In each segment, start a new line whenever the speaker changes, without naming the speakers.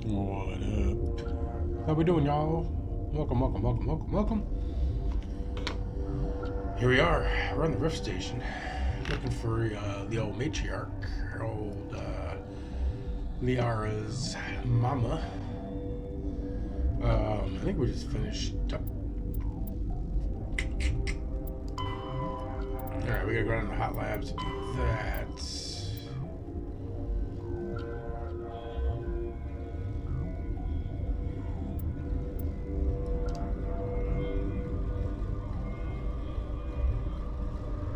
What up? How we doing, y'all? Welcome. Here we are. We're on the Rift Station, looking for the old matriarch, old Liara's mama. think we just finished up. Alright, we gotta go down to the hot labs to do that.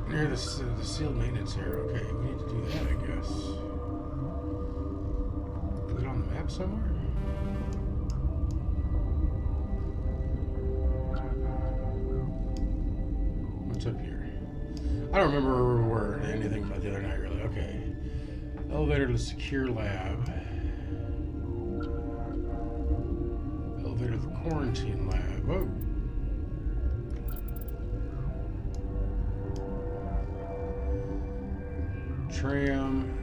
Near the sealed maintenance area. Okay, we need to do that, I guess. Put it on the map somewhere? What's up here? I don't remember anything about the other night, really. Okay. Elevator to the secure lab. Elevator to the quarantine lab. Whoa. Tram.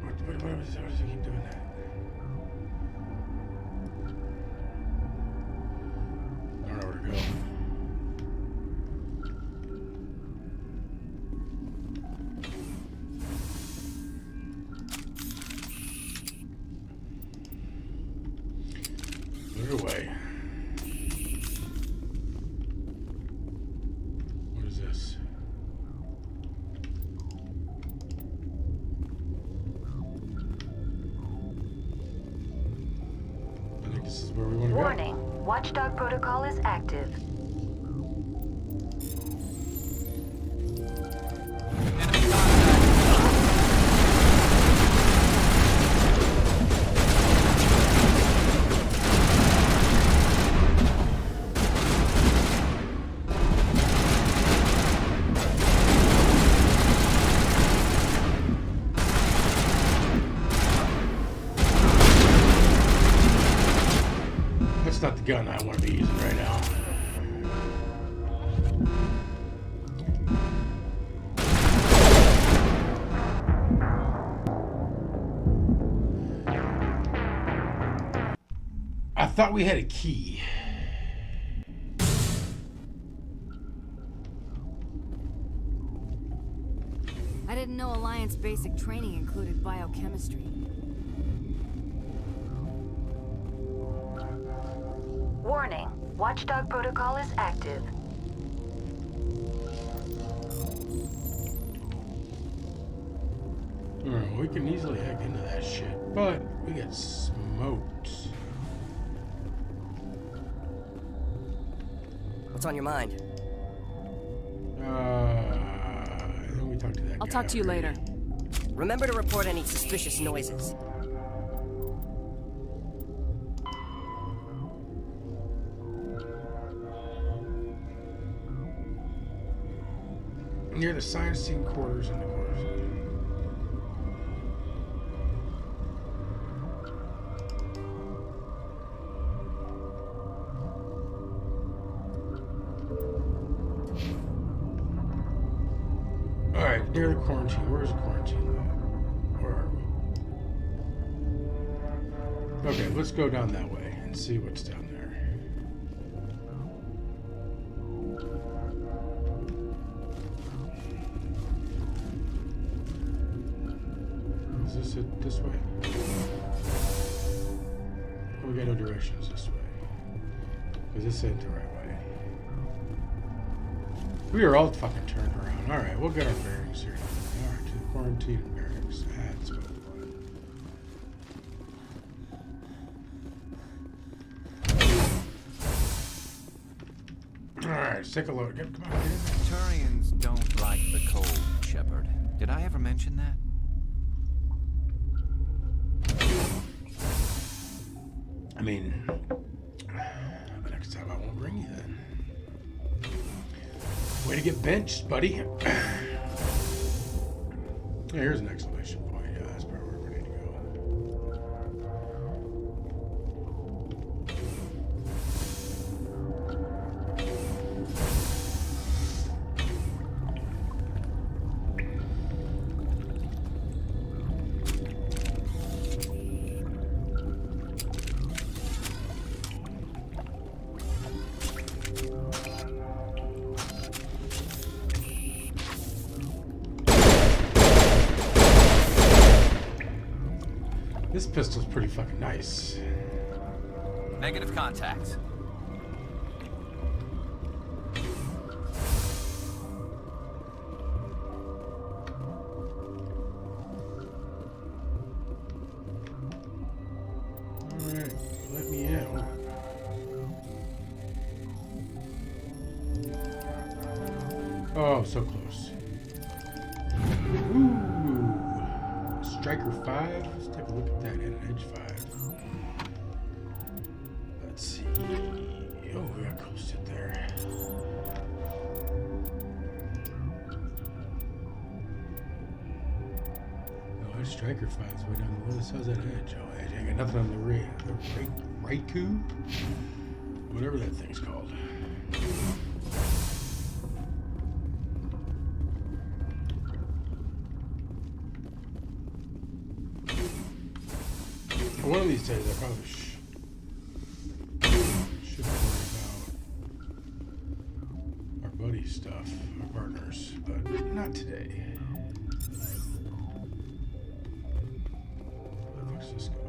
What does it keep doing that? I don't know where to go. Put it away. What is this? This is where we want to go.
Warning, Watchdog protocol is active.
That's not the gun I want to be using right now. I thought we had a key.
I didn't know Alliance basic training included biochemistry.
Warning, Watchdog protocol is active.
We can easily hack into that shit, but we get smoked.
What's on your mind?
Then we talk to that guy.
I'll talk to you later.
Remember to report any suspicious noises.
Near the science team quarters in the quarters. Alright, near the quarantine. Where's the quarantine lab? Where are we? Okay, let's go down that way and see what's down there. Is this it this way? Oh, we got no directions this way. Because this ain't the right way. We are all fucking turned around. Alright, we'll get our bearings here. Alright, to the quarantine bearings. That's what we want. Alright, let's take a look. Come on, get in there.
Turians don't like the cold, Shepard. Did I ever mention that?
I mean, the next time I won't bring you then. Way to get benched, buddy. Yeah, here's an exclamation point. Yeah, that's probably where we need to This pistol's pretty fucking nice.
Negative contact.
Oh, so close. Ooh. Striker 5. Let's take a look at that. And an Edge 5. Let's see. Oh, we got close to there. Oh, Edge Striker 5 is way down the list. How's that Edge? Oh, Edge. I got nothing on the Raikou? Whatever that thing's called. One of these days, I probably should worry about our buddy stuff, our partners, but not today. Where the fuck's this go?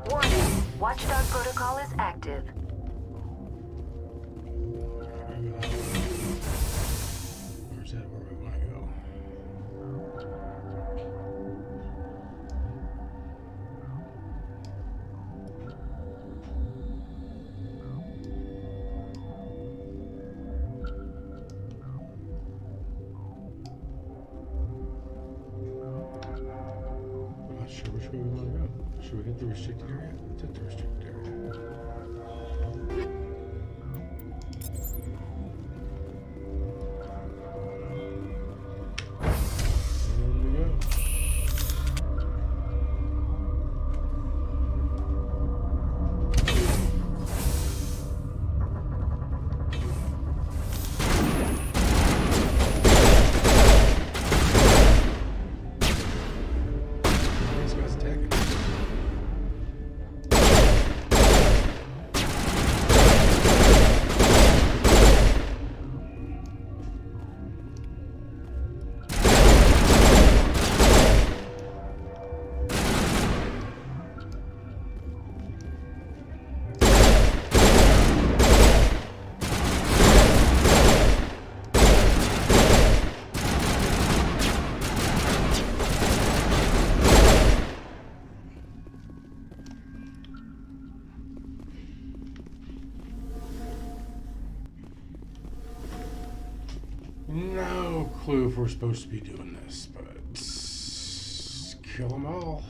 Warning. Watchdog protocol is active.
Where's that? Where we want to go? I'm not sure which way we want to go. Should we hit the restricted area? Let's hit the restricted area. No clue if we're supposed to be doing this, but kill them all.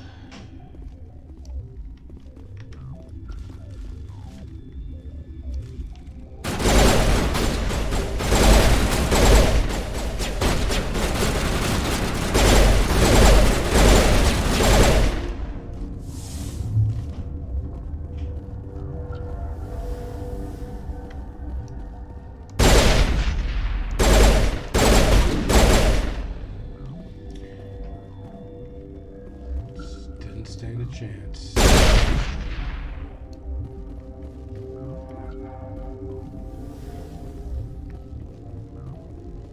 Stand a chance.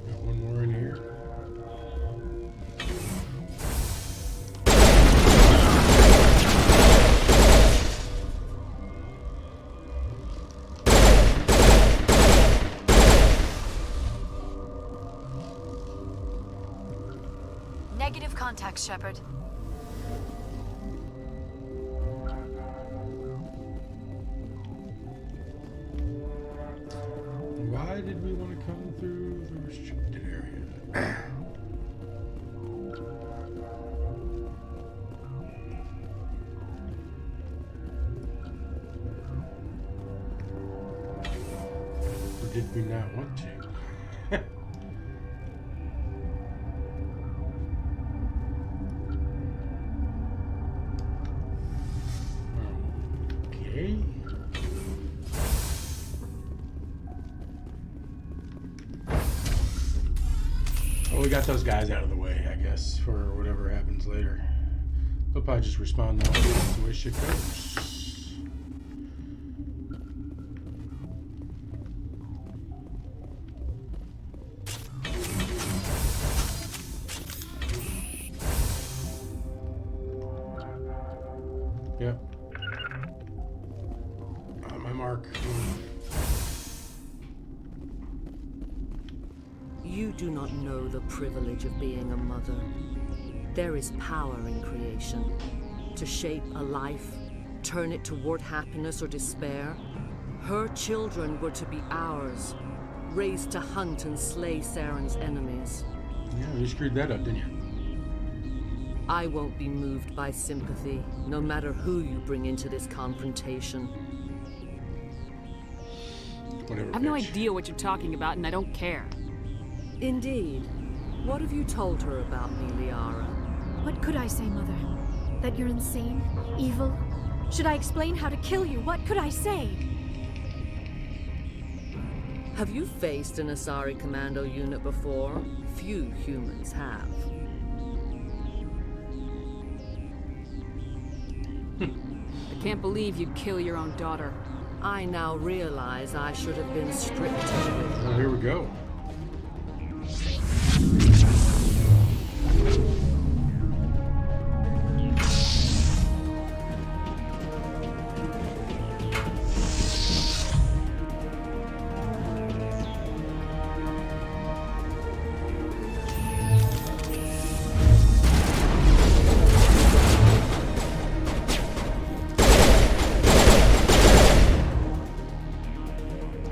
Got one more in here.
Negative contact, Shepard.
Why did we want to come through the restricted area? Or did we not want to? Okay. Well, we got those guys out of the way, I guess, for whatever happens later. They'll probably just respond now. That's the way shit goes. Yep. On my mark.
You do not know the privilege of being a mother. There is power in creation. To shape a life, turn it toward happiness or despair. Her children were to be ours. raised to hunt and slay Saren's enemies.
Yeah, you screwed that up, didn't you?
I won't be moved by sympathy, no matter who you bring into this confrontation.
Whatever.
I have no
bitch.
idea what you're talking about, and I don't care.
Indeed. What have you told her about me, Liara?
What could I say, Mother? That you're insane? Evil? Should I explain how to kill you? What could I say?
Have you faced an Asari commando unit before? Few humans have.
I can't believe you'd kill your own daughter.
I now realize I should have been stricter with
Oh, here we go.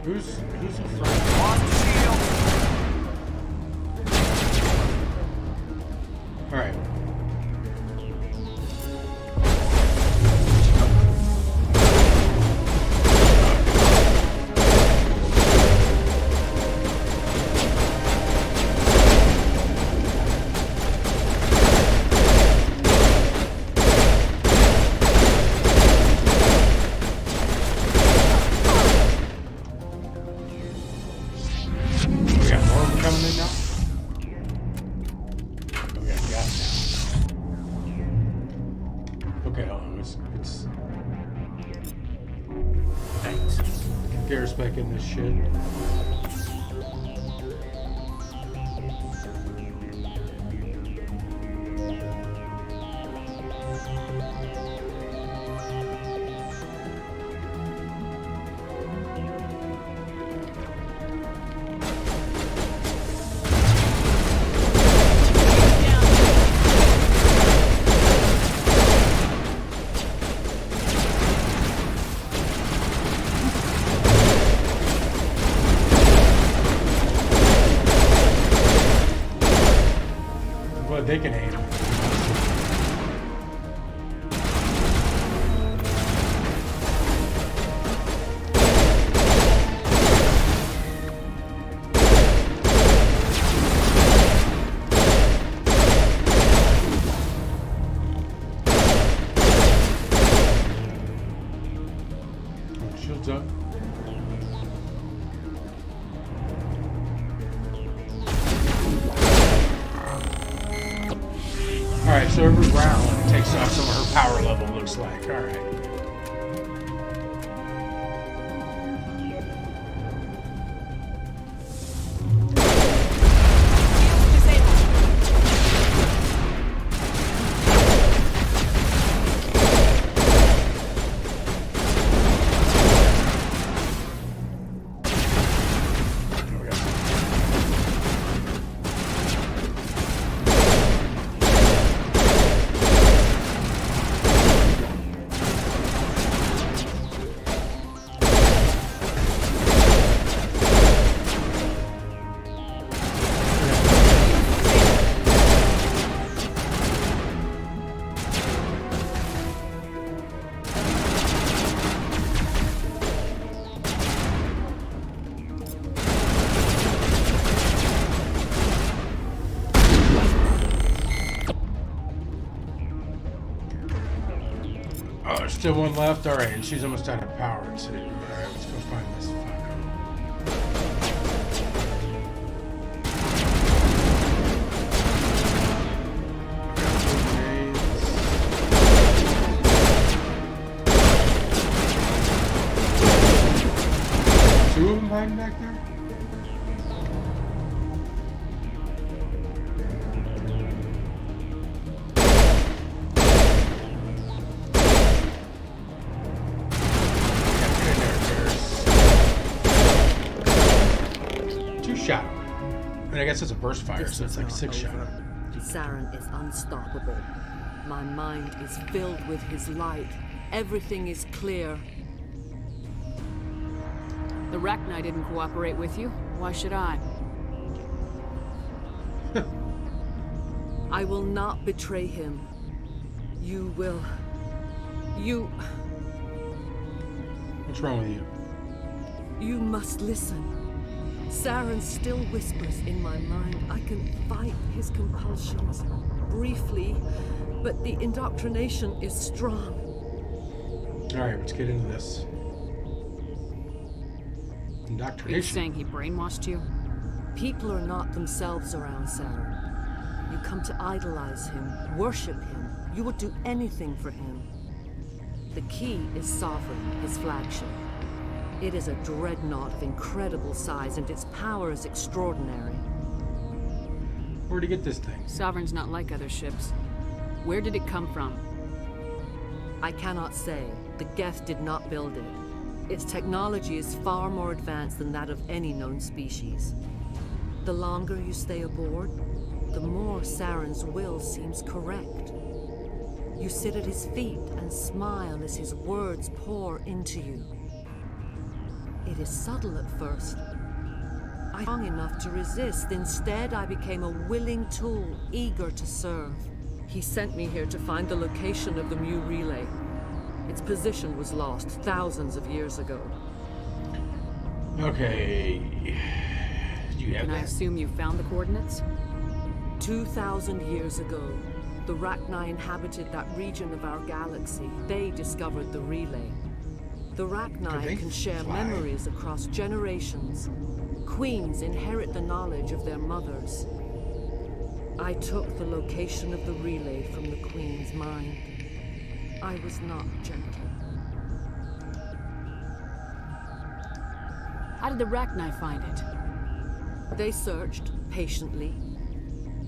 Who's in front? All right. We got more of them coming in now. Oh, we got gas now. Okay, hold on. It's
Thanks.
Garrett's back in this shit. Well, they can aim. Oh, shields up. Alright, so every round takes off some of her power level, looks like. Alright. Oh, there's still one left? Alright, and she's almost out of power, too. Alright, let's go find this fucker. Two of them hiding back there? Shot. I mean, I guess it's a burst fire,
This
so it's
is
like
not
6 shot.
over. Saren is unstoppable. My mind is filled with his light. Everything is clear.
The Rachni didn't cooperate with you. Why should I?
I will not betray him. You will. You.
What's wrong with you?
You must listen. Saren still whispers in my mind. I can fight his compulsions briefly, but the indoctrination is strong.
Alright, let's get into this.
Are you
Indoctrination.
saying he brainwashed you?
People are not themselves around Saren. You come to idolize him, worship him. You would do anything for him. The key is Sovereign, his flagship. It is a dreadnought of incredible size, and its power is extraordinary.
Where'd you get this thing?
Sovereign's not like other ships. Where did it come from?
I cannot say. The Geth did not build it. Its technology is far more advanced than that of any known species. The longer you stay aboard, the more Saren's will seems correct. You sit at his feet and smile as his words pour into you. It is subtle at first. I was strong enough to resist. Instead, I became a willing tool, eager to serve. He sent me here to find the location of the Mu relay. Its position was lost thousands of years ago.
Okay. Do you have
Can I
that?
assume you found the coordinates?
2,000 years ago, the Rachni inhabited that region of our galaxy. They discovered the relay. The
Could they
Rachni can share
fly?
memories across generations. Queens inherit the knowledge of their mothers. I took the location of the relay from the Queen's mind. I was not gentle.
How did the Rachni find it?
They searched patiently.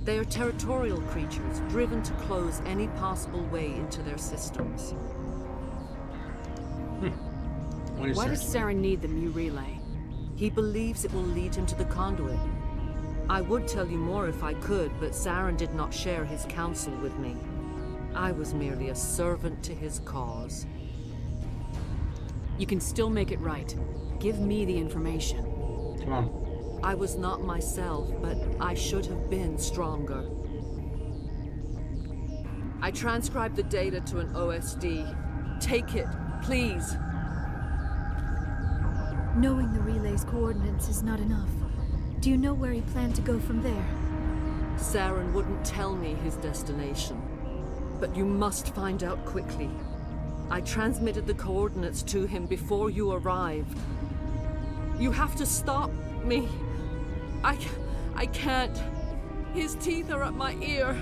They are territorial creatures, driven to close any possible way into their systems.
What is
Why
there?
does Saren need the Mu relay?
He believes it will lead him to the conduit. I would tell you more if I could, but Saren did not share his counsel with me. I was merely a servant to his cause.
You can still make it right. Give me the information.
Come on.
I was not myself, but I should have been stronger. I transcribed the data to an OSD. Take it, please.
Knowing the relay's coordinates is not enough. Do you know where he planned to go from there?
Saren wouldn't tell me his destination. But you must find out quickly. I transmitted the coordinates to him before you arrived. You have to stop me. I can't. His teeth are at my ear.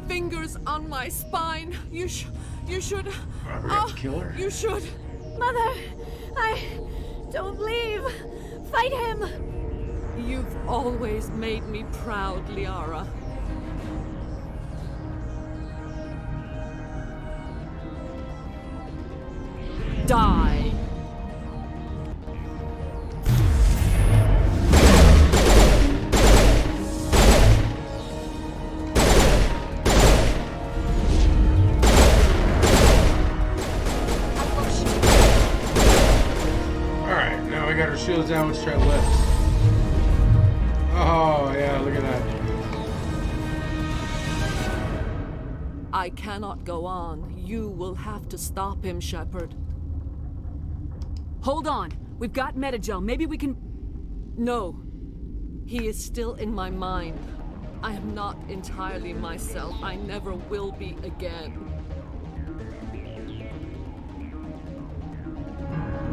Fingers on my spine. You should...
We're gonna kill her?
You should...
Mother! Don't leave! Fight him!
You've always made me proud, Liara. Die!
Alright, now we got our shields down. Let's try left. Oh, yeah, look at that.
I cannot go on. You will have to stop him, Shepard.
Hold on. We've got Metagel. Maybe we can...
No. He is still in my mind. I am not entirely myself. I never will be again.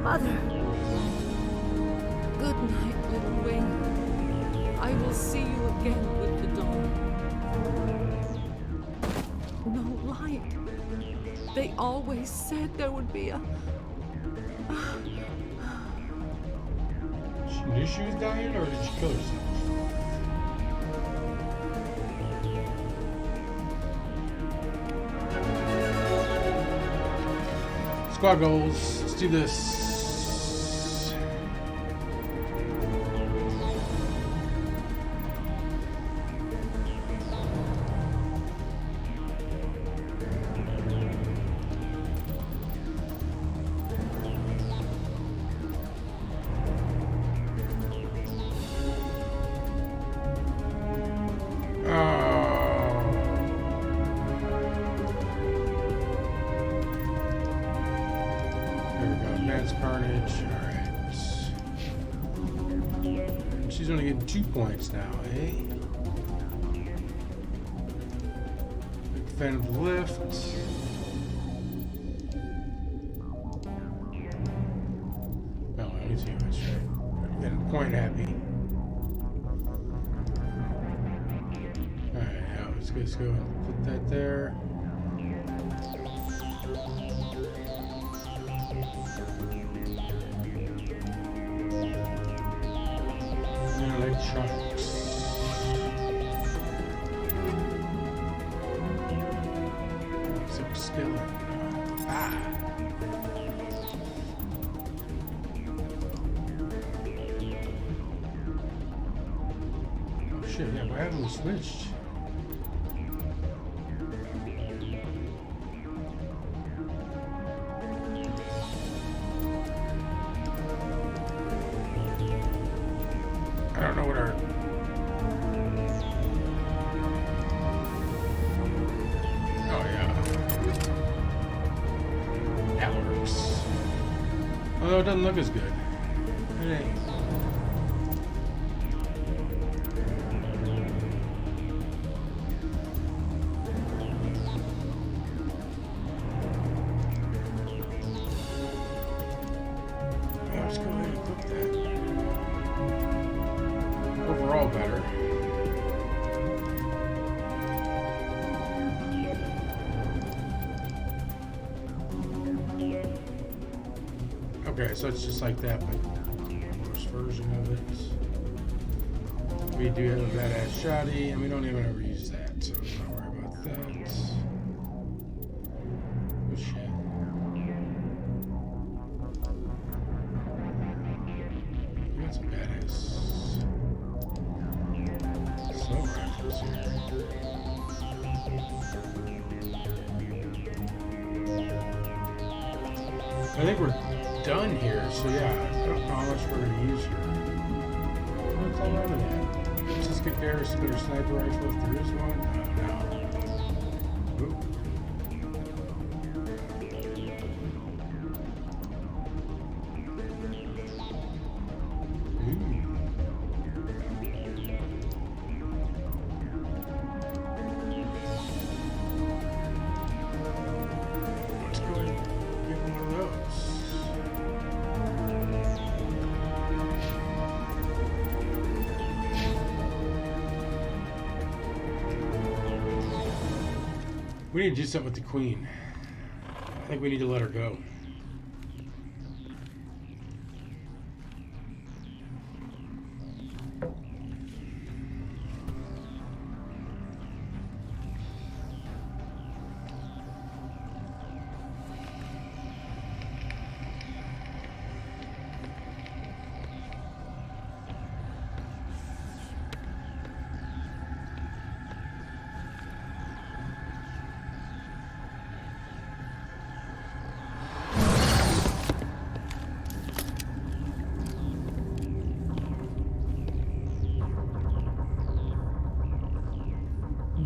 Mother!
Good night, little wing. I will see you again with the dawn. No light. They always said there would be a...
She knew she was dying, or did she kill herself? Squad goals. Let's do this. she's only getting 2 points now, eh? Big fan of the lift. No, let me see what's right. Getting point happy. Alright, now let's just go and put that there. Electronics. Some skill. Ah. Oh shit, yeah, why haven't we switched? I don't know what our... Oh, yeah. That works. Although it doesn't look as good. It ain't. Yeah, let's go ahead and cook that. Overall better. Okay, so it's just like that, but worse version of it. We do have a badass shoddy, and we don't even ever use that, so don't worry about that. Oh shit. We got some badass assault rifles here. I think we're done here, so yeah, I don't know how much we're going to use here. What's all out of that? Let's just get there, a better sniper rifle if there is one. No. Oop. Let's go ahead and get one of those. We need to do something with the queen. I think we need to let her go.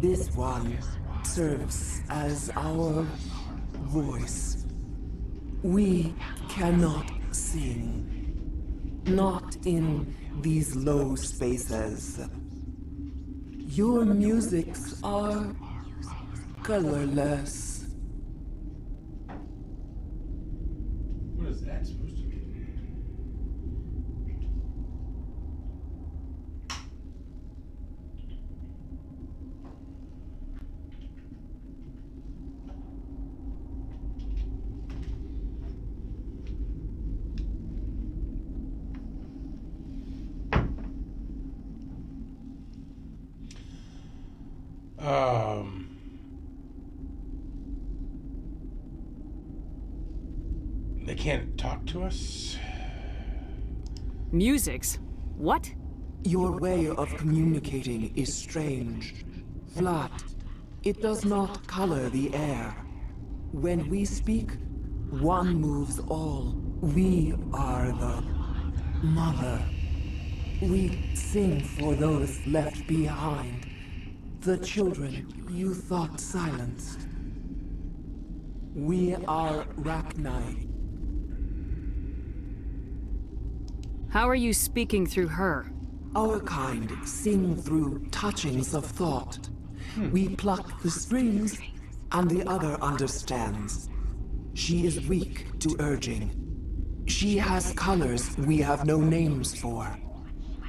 This one serves as our voice. We cannot sing. Not in these low spaces. Your musics are colorless.
What is that supposed to mean? They can't talk to us?
Musics? What?
Your way of communicating is strange. Flat. It does not color the air. When we speak, one moves all. We are the mother. We sing for those left behind. The children you thought silenced. We are Rachni.
How are you speaking through her?
Our kind sing through touchings of thought. We pluck the strings, and the other understands. She is weak to urging. She has colors we have no names for.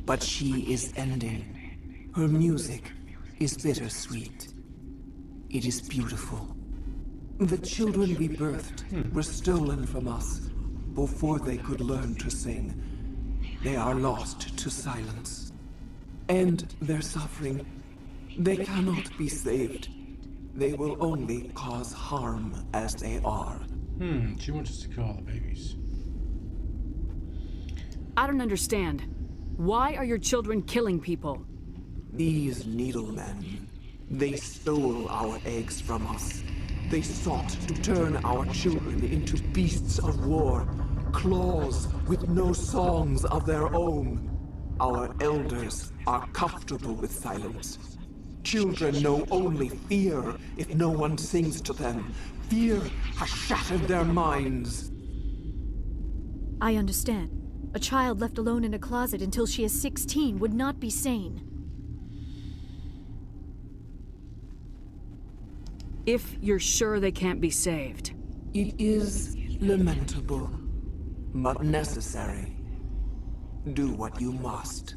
But she is ending. Her music is bittersweet. It is beautiful. The children we birthed were stolen from us before they could learn to sing. They are lost to silence. And their suffering, they cannot be saved. They will only cause harm as they are.
She wants us to kill all the babies.
I don't understand. Why are your children killing people?
These needlemen, they stole our eggs from us. They sought to turn our children into beasts of war, claws with no songs of their own. Our elders are comfortable with silence. Children know only fear if no one sings to them. Fear has shattered their minds.
I understand. A child left alone in a closet until she is 16 would not be sane.
If you're sure they can't be saved.
It is lamentable, but necessary. Do what you must.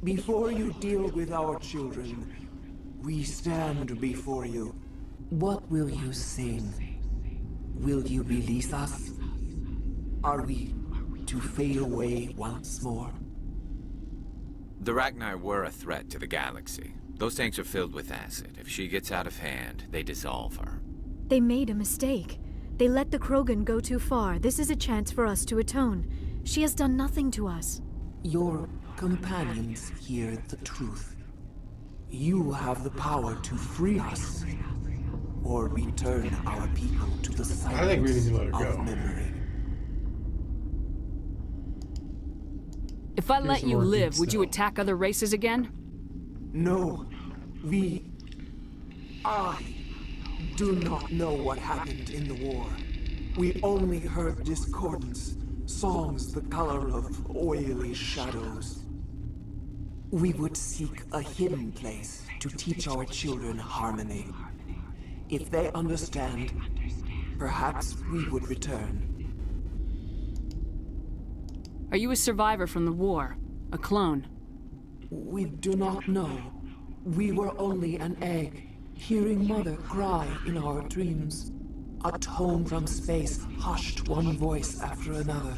Before you deal with our children, we stand before you. What will you sing? Will you release us? Are we to fade away once more?
The Rachni were a threat to the galaxy. Those tanks are filled with acid. If she gets out of hand, they dissolve her.
They made a mistake. They let the Krogan go too far. This is a chance for us to atone. She has done nothing to us.
Your companions hear the truth. You have the power to free us, or return our people to the
I think we need
silence
to let her
of
go.
memory.
If I
Here's
let
some
you
more
live,
deets,
would you
though.
attack other races again?
No, I do not know what happened in the war. We only heard discordance, songs the color of oily shadows. We would seek a hidden place to teach our children harmony. If they understand, perhaps we would return.
Are you a survivor from the war? A clone?
We do not know. We were only an egg, hearing Mother cry in our dreams. A tone from space hushed one voice after another.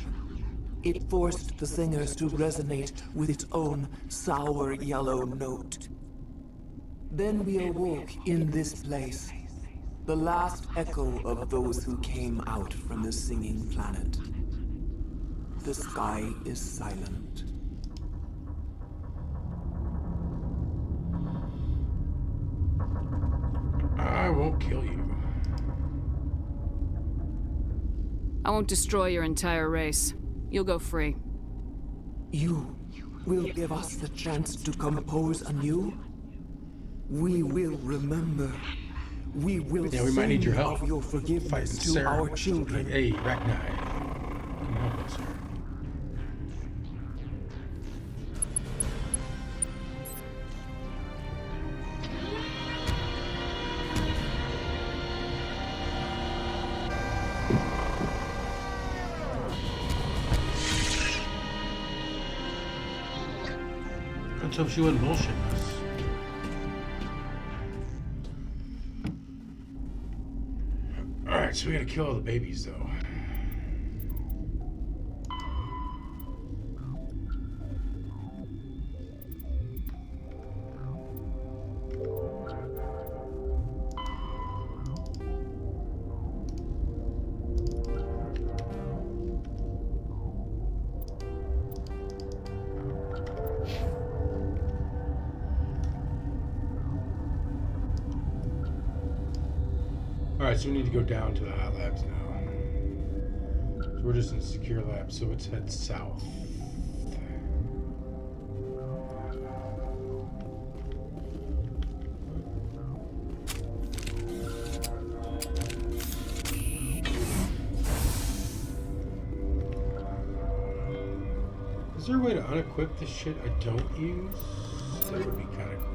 It forced the singers to resonate with its own sour yellow note. Then we awoke in this place, the last echo of those who came out from the singing planet. The sky is silent.
I won't kill you.
I won't destroy your entire race. You'll go free.
You will give us the chance to compose anew? We will remember. We will
Yeah, we might need your help.
of your
Fighting
forgiveness to
Saren.
our children.
Hey, Rachni. Can you help us here? Let's hope she wouldn't bullshit us. Alright, so we gotta kill all the babies, though. Alright, so we need to go down to the hot labs now. So we're just in secure labs, so let's head south. Is there a way to unequip the shit I don't use? That would be kind of cool.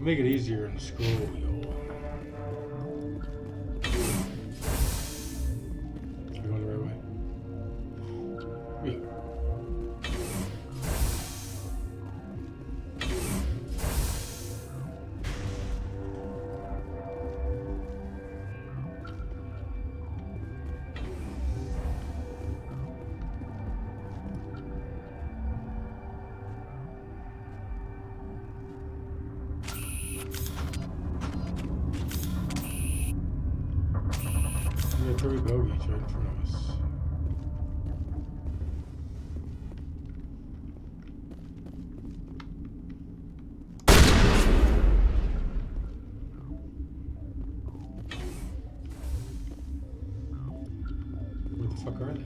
Make it easier in the scroll wheel. Are you going the right way? Yeah. We got 3 bogeys right in front of us. Where the fuck are they?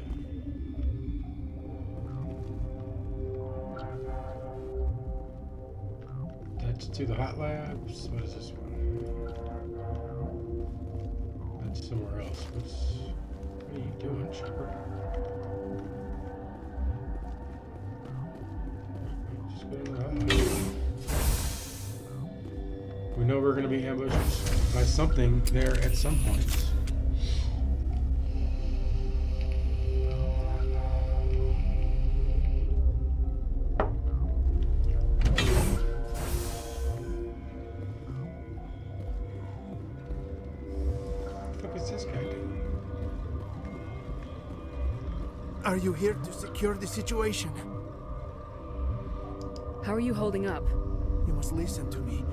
That's to the hot labs. What is this one? That's somewhere else. What are you doing, Shepard? Just go to the hot lab. We know we're going to be ambushed by something there at some point.
Are you here to secure the situation?
How are you holding up?
You must listen to me.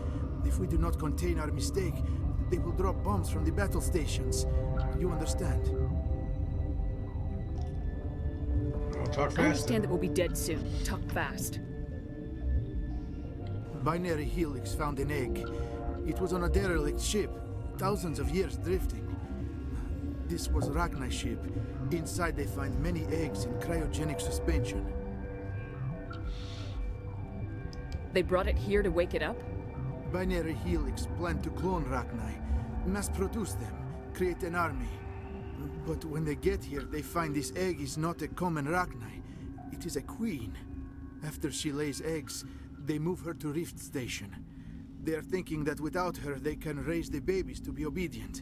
If we do not contain our mistake, they will drop bombs from the battle stations. You understand?
I'll talk fast.
I understand that we'll be dead soon. Talk fast.
Binary Helix found an egg. It was on a derelict ship, thousands of years drifting. This was Rachni's ship. Inside they find many eggs in cryogenic suspension.
They brought it here to wake it up?
Binary Helix planned to clone Rachni, mass-produce them, create an army. But when they get here, they find this egg is not a common Rachni. It is a queen. After she lays eggs, they move her to Rift Station. They are thinking that without her, they can raise the babies to be obedient.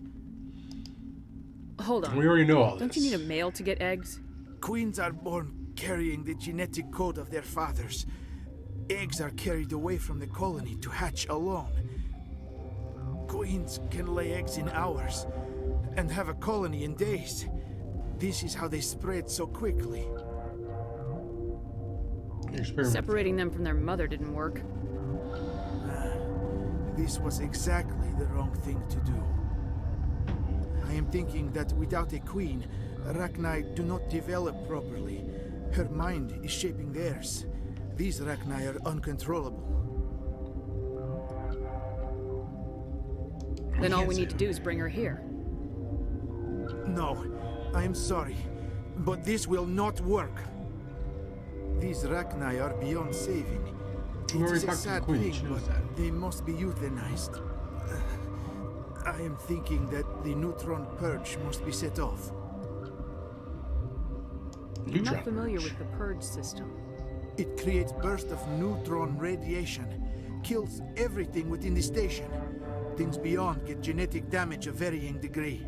Hold on.
We already know all this.
Don't you need a male to get eggs?
Queens are born carrying the genetic code of their fathers. Eggs are carried away from the colony to hatch alone. Queens can lay eggs in hours and have a colony in days. This is how they spread so quickly.
Separating them from their mother didn't work.
This was exactly the wrong thing to do. I am thinking that without a queen, Rachni do not develop properly. Her mind is shaping theirs. These Rachni are uncontrollable.
Then all we need to do is bring her here.
No, I am sorry, but this will not work. These Rachni are beyond saving. It is a sad thing, but they must be euthanized. I am thinking that the neutron purge must be set off.
I'm not familiar with the purge system.
It creates bursts of neutron radiation, kills everything within the station. Things beyond get genetic damage of varying degree.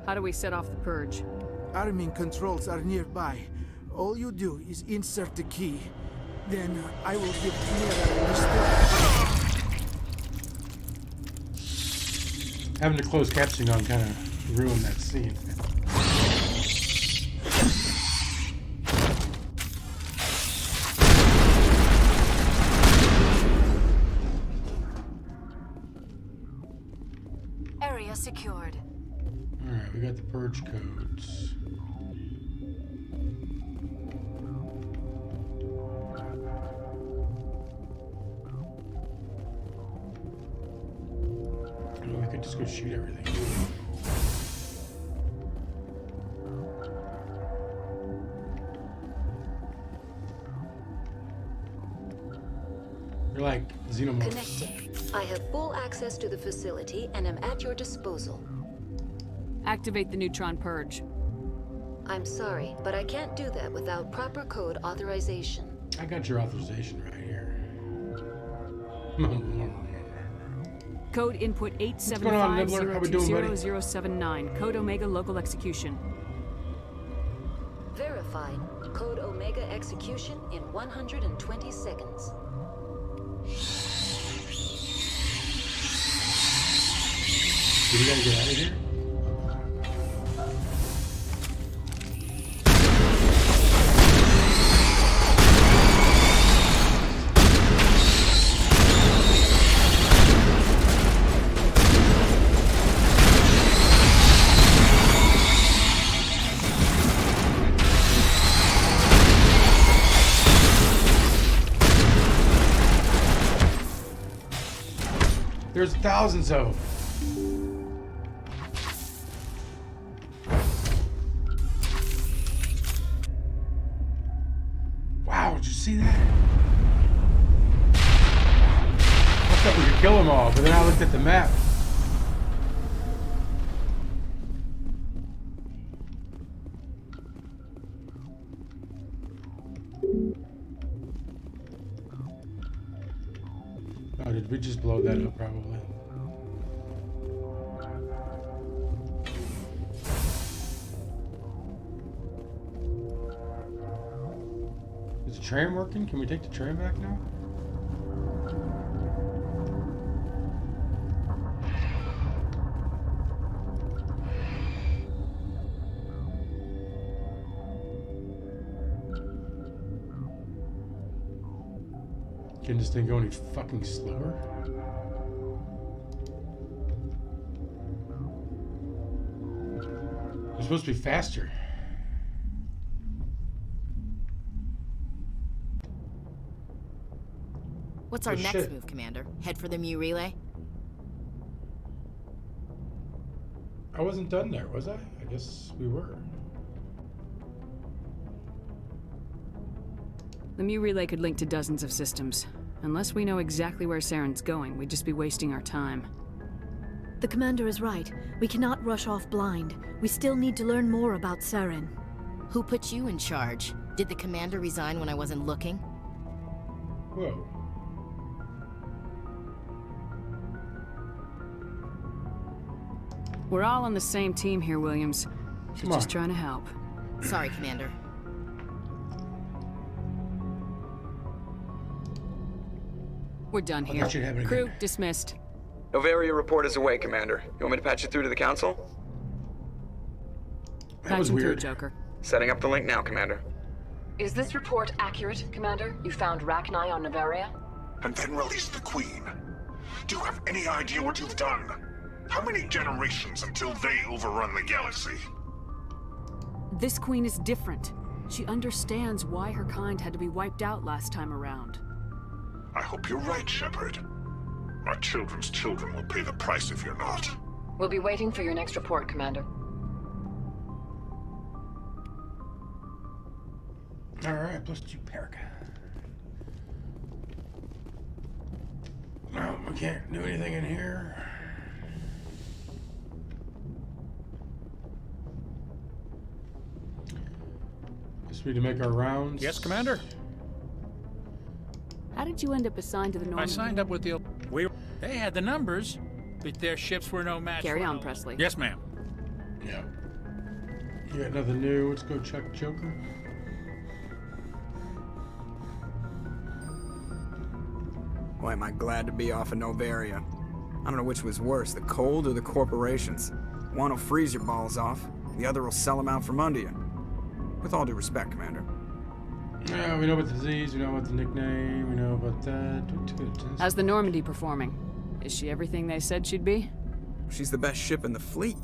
How do we set off the purge?
Arming controls are nearby. All you do is insert the key. Then I will give clear
Having the closed captioning on kind of ruined that scene.
Area secured.
Alright, we got the purge codes. We could just go shoot everything. They're like xenomorphs.
Connecting. I have full access to the facility and am at your disposal.
Activate the neutron purge.
I'm sorry, but I can't do that without proper code authorization.
I got your authorization right here.
Code input
going on, Nibbler? How we doing, buddy?
875020079. Code Omega local execution.
Verified. Code Omega execution in 120 seconds.
Do we gotta get out of here? There's thousands of them. Wow, did you see that? I thought we could kill them all, but then I looked at the map. Oh, did we just blow that up, probably? Is the train working? Can we take the train back now? Can this thing go any fucking slower? It's supposed to be faster.
What's our
Oh,
next
shit.
move, Commander? Head for the Mu relay?
I wasn't done there, was I? I guess we were.
The Mu relay could link to dozens of systems. Unless we know exactly where Saren's going, we'd just be wasting our time.
The commander is right. We cannot rush off blind. We still need to learn more about Saren.
Who put you in charge? Did the commander resign when I wasn't looking?
Whoa.
We're all on the same team here, Williams. She's
Come on.
just trying to help.
Sorry, Commander.
We're done
I
here.
thought you'd have it
Crew,
again.
dismissed.
Novaria report is away, Commander. You want me to patch you through to the Council?
That was
Patch him through,
weird.
Joker.
Setting up the link now, Commander.
Is this report accurate, Commander? You found Rachni on Novaria?
And then release the Queen. Do you have any idea what you've done? How many generations until they overrun the galaxy?
This queen is different. She understands why her kind had to be wiped out last time around.
I hope you're right, Shepard. My children's children will pay the price if you're not.
We'll be waiting for your next report, Commander.
Alright, plus 2 Perica. No, we can't do anything in here. Guess we need to make our rounds.
Yes, Commander?
How did you end up assigned to the Normandy?
I signed up with the... They had the numbers, but their ships were no match.
Carry on, Presley.
Yes, ma'am.
Yeah. You got nothing new. Let's go check Joker.
Boy, am I glad to be off of Novaria. I don't know which was worse, the cold or the corporations. One will freeze your balls off, the other will sell them out from under you. With all due respect, Commander.
Yeah, we know about the disease, we know about the nickname, we know about that.
How's the Normandy performing? Is she everything they said she'd be?
She's the best ship in the fleet,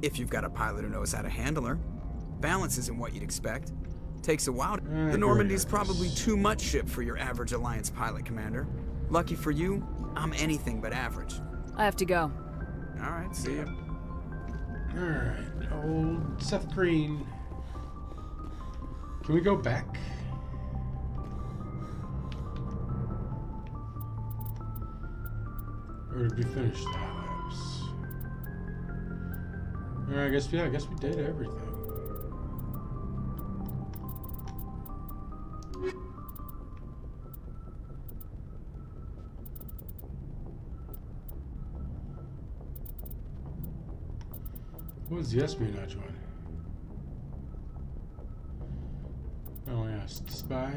if you've got a pilot who knows how to handle her. Balance isn't what you'd expect. Takes a while. The Normandy's probably too much ship for your average Alliance pilot, Commander. Lucky for you, I'm anything but average.
I have to go.
Alright, see ya.
Alright, old Seth Green. Can we go back? Or did we finish that? I guess we did everything. What was the espionage one? Oh yeah, spy.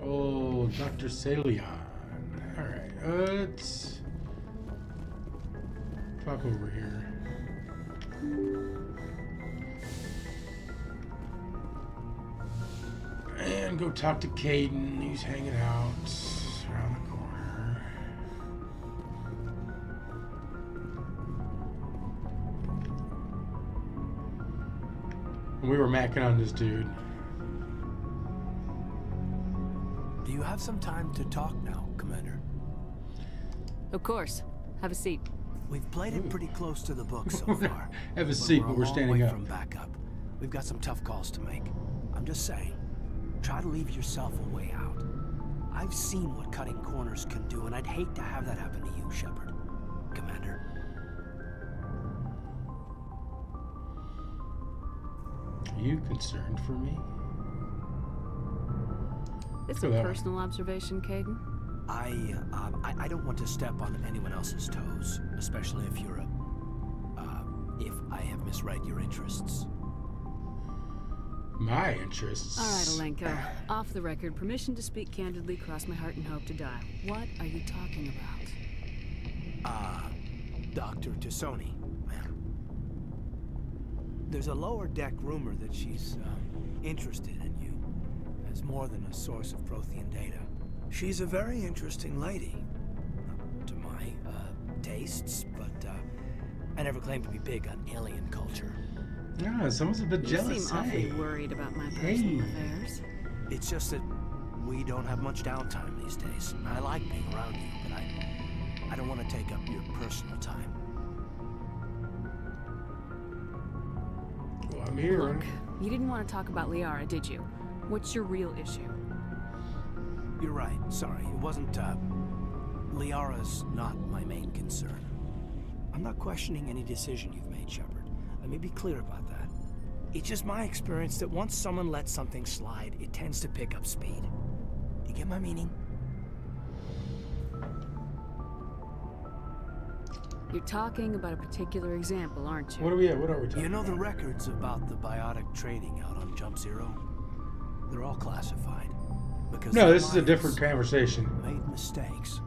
Oh, Dr. Salion. Alright, let's pop over here. And go talk to Caden. He's hanging out around the corner. And we were macking on this dude.
Do you have some time to talk now, Commander?
Of course. Have a seat.
We've played it pretty close to the book so far.
Have a seat, but we're standing up.
From backup. We've got some tough calls to make. I'm just saying, try to leave yourself a way out. I've seen what cutting corners can do, and I'd hate to have that happen to you, Shepard. Commander.
Are you concerned for me?
It's a personal observation, Caden.
I don't want to step on anyone else's toes, especially if you're if I have misread your interests.
My interests?
All right, Alenko. Off the record, permission to speak candidly, cross my heart and hope to die. What are you talking about?
Dr. Tassoni, ma'am. There's a lower deck rumor that she's interested in you as more than a source of Prothean data. She's a very interesting lady, to my tastes, but I never claimed to be big on alien culture.
Yeah, someone's a bit jealous.
You seem awfully worried about my personal affairs.
It's just that we don't have much downtime these days. I like being around you, but I don't want to take up your personal time.
Well, I'm here.
Look, you didn't want to talk about Liara, did you? What's your real issue?
You're right. Sorry. It wasn't, Liara's not my main concern. I'm not questioning any decision you've made, Shepard. Let me be clear about that. It's just my experience that once someone lets something slide, it tends to pick up speed. You get my meaning?
You're talking about a particular example, aren't you?
What are we talking
You know the records about the biotic trading out on Jump Zero? They're all classified. Because
no, this is a different conversation.
Made mistakes.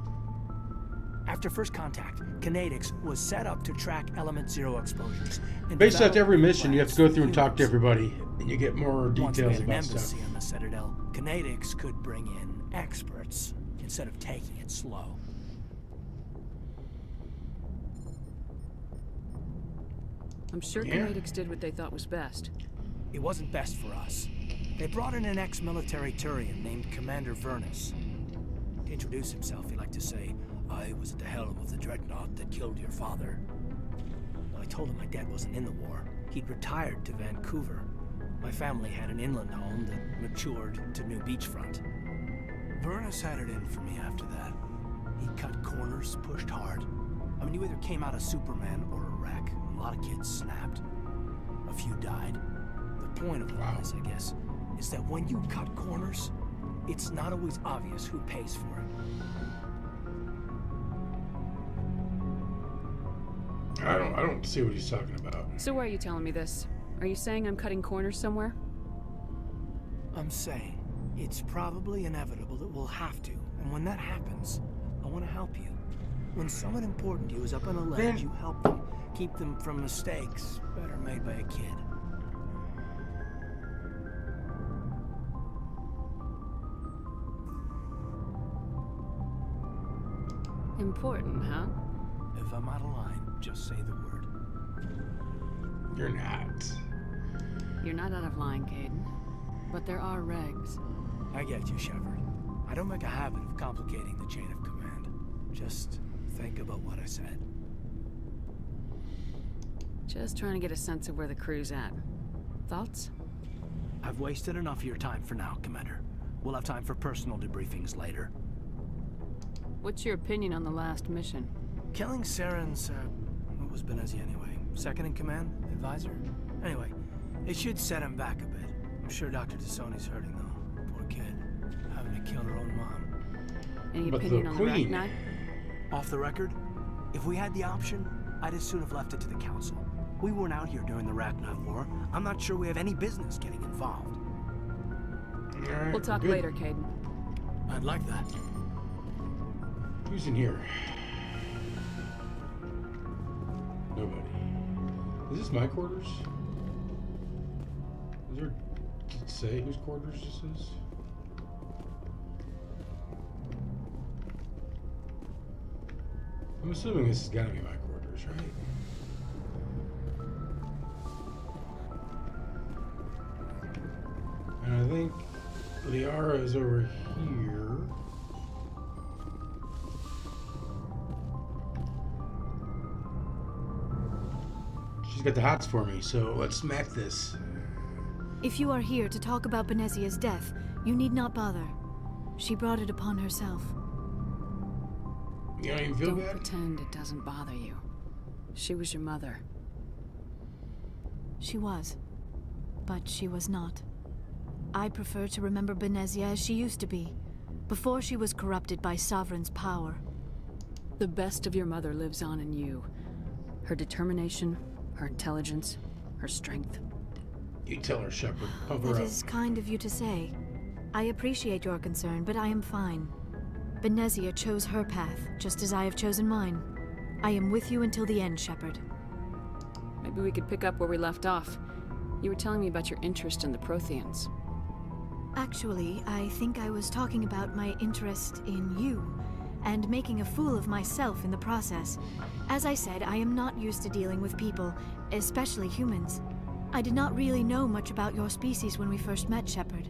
After first contact, Kinetics was set up to track Element Zero exposures.
Based off every mission, you have to go through and talk to everybody, and you get more details
Once we had an
about
embassy
stuff.
on the Citadel, Kinetics could bring in experts instead of taking it slow.
I'm sure Kinetics did what they thought was best.
It wasn't best for us. They brought in an ex-military Turian named Commander Vernus. To introduce himself, he liked to say, "I was at the helm of the dreadnought that killed your father." Well, I told him my dad wasn't in the war. He'd retired to Vancouver. My family had an inland home that matured to New Beachfront. Vernus had it in for me after that. He cut corners, pushed hard. I mean, you either came out a Superman or a wreck. A lot of kids snapped. A few died. The point of all this, I guess, is that when you cut corners, it's not always obvious who pays for it.
I don't see what he's talking about.
So why are you telling me this? Are you saying I'm cutting corners somewhere?
I'm saying it's probably inevitable that we'll have to, and when that happens, I want to help you. When someone important to you is up on a ledge, you help them, keep them from mistakes better made by a kid.
Important, huh?
If I'm out of line, just say the word.
You're not.
You're not out of line, Caden. But there are regs.
I get you, Shepard. I don't make a habit of complicating the chain of command. Just think about what I said.
Just trying to get a sense of where the crew's at. Thoughts?
I've wasted enough of your time for now, Commander. We'll have time for personal debriefings later.
What's your opinion on the last mission?
Killing Saren's, what was Benezia anyway? Second in command? Advisor? Anyway, it should set him back a bit. I'm sure Dr. Tassoni's hurting, though. Poor kid. Having to kill her own mom.
Any opinion on the Rachni?
Off the record, if we had the option, I'd as soon have left it to the Council. We weren't out here during the Rachni War. I'm not sure we have any business getting involved.
Right,
we'll talk later, Caden.
I'd like that.
Who's in here? Nobody. Is this my quarters? Is there... Does it say whose quarters this is? I'm assuming this has got to be my quarters, right? And I think Liara is over here. She's got the hots for me, so let's smack this.
If you are here to talk about Benezia's death, you need not bother. She brought it upon herself.
You don't even feel
Don't
bad?
pretend it doesn't bother you. She was your mother.
She was. But she was not. I prefer to remember Benezia as she used to be, before she was corrupted by Sovereign's power.
The best of your mother lives on in you. Her determination, her intelligence, her strength.
You tell her, Shepard. Pump her
That
up.
is kind of you to say. I appreciate your concern, but I am fine. Benezia chose her path, just as I have chosen mine. I am with you until the end, Shepard.
Maybe we could pick up where we left off. You were telling me about your interest in the Protheans.
Actually, I think I was talking about my interest in you, and making a fool of myself in the process. As I said, I am not used to dealing with people, especially humans. I did not really know much about your species when we first met, Shepard.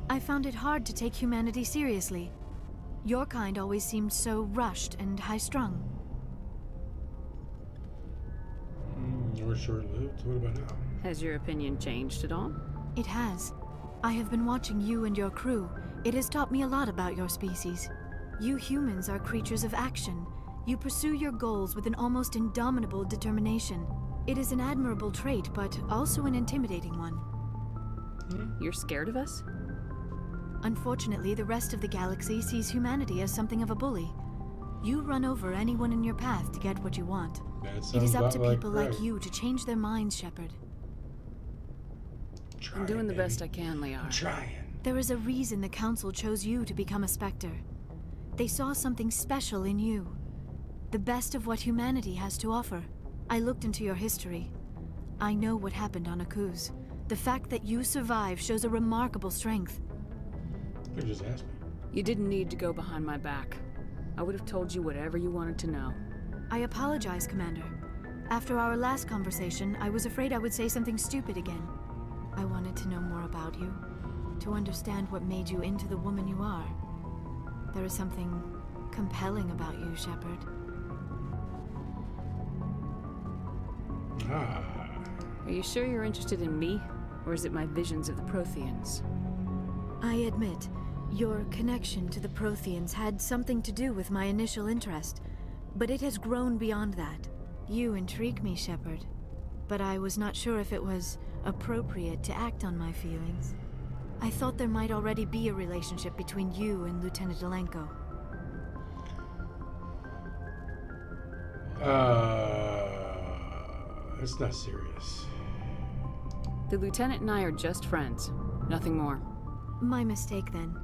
I found it hard to take humanity seriously. Your kind always seemed so rushed and high-strung.
You're short-lived. What about now?
Has your opinion changed at all?
It has. I have been watching you and your crew. It has taught me a lot about your species. You humans are creatures of action. You pursue your goals with an almost indomitable determination. It is an admirable trait, but also an intimidating one.
You're scared of us?
Unfortunately, the rest of the galaxy sees humanity as something of a bully. You run over anyone in your path to get what you want. It is up to people like you to change their minds, Shepard.
I'm doing the best I can, Liara.
I'm trying.
There is a reason the Council chose you to become a Spectre. They saw something special in you. The best of what humanity has to offer. I looked into your history. I know what happened on Akuz. The fact that you survived shows a remarkable strength.
You just asked me.
You didn't need to go behind my back. I would have told you whatever you wanted to know.
I apologize, Commander. After our last conversation, I was afraid I would say something stupid again. I wanted to know more about you, to understand what made you into the woman you are. There is something compelling about you, Shepard.
Are you sure you're interested in me, or is it my visions of the Protheans?
I admit, your connection to the Protheans had something to do with my initial interest, but it has grown beyond that. You intrigue me, Shepard, but I was not sure if it was appropriate to act on my feelings. I thought there might already be a relationship between you and Lieutenant Alenko.
It's not serious.
The Lieutenant and I are just friends. Nothing more.
My mistake, then.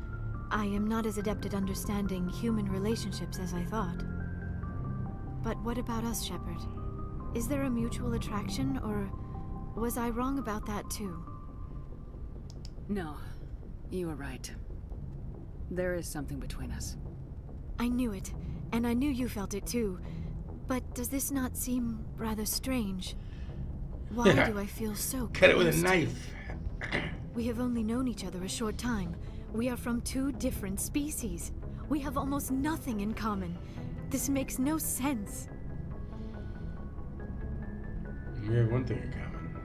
I am not as adept at understanding human relationships as I thought. But what about us, Shepard? Is there a mutual attraction, or was I wrong about that too?
No, you were right. There is something between us.
I knew it, and I knew you felt it too. But does this not seem rather strange? Why do I feel so
Cut it with a
close to
knife.
We have only known each other a short time. We are from two different species. We have almost nothing in common. This makes no sense.
We have one thing in common.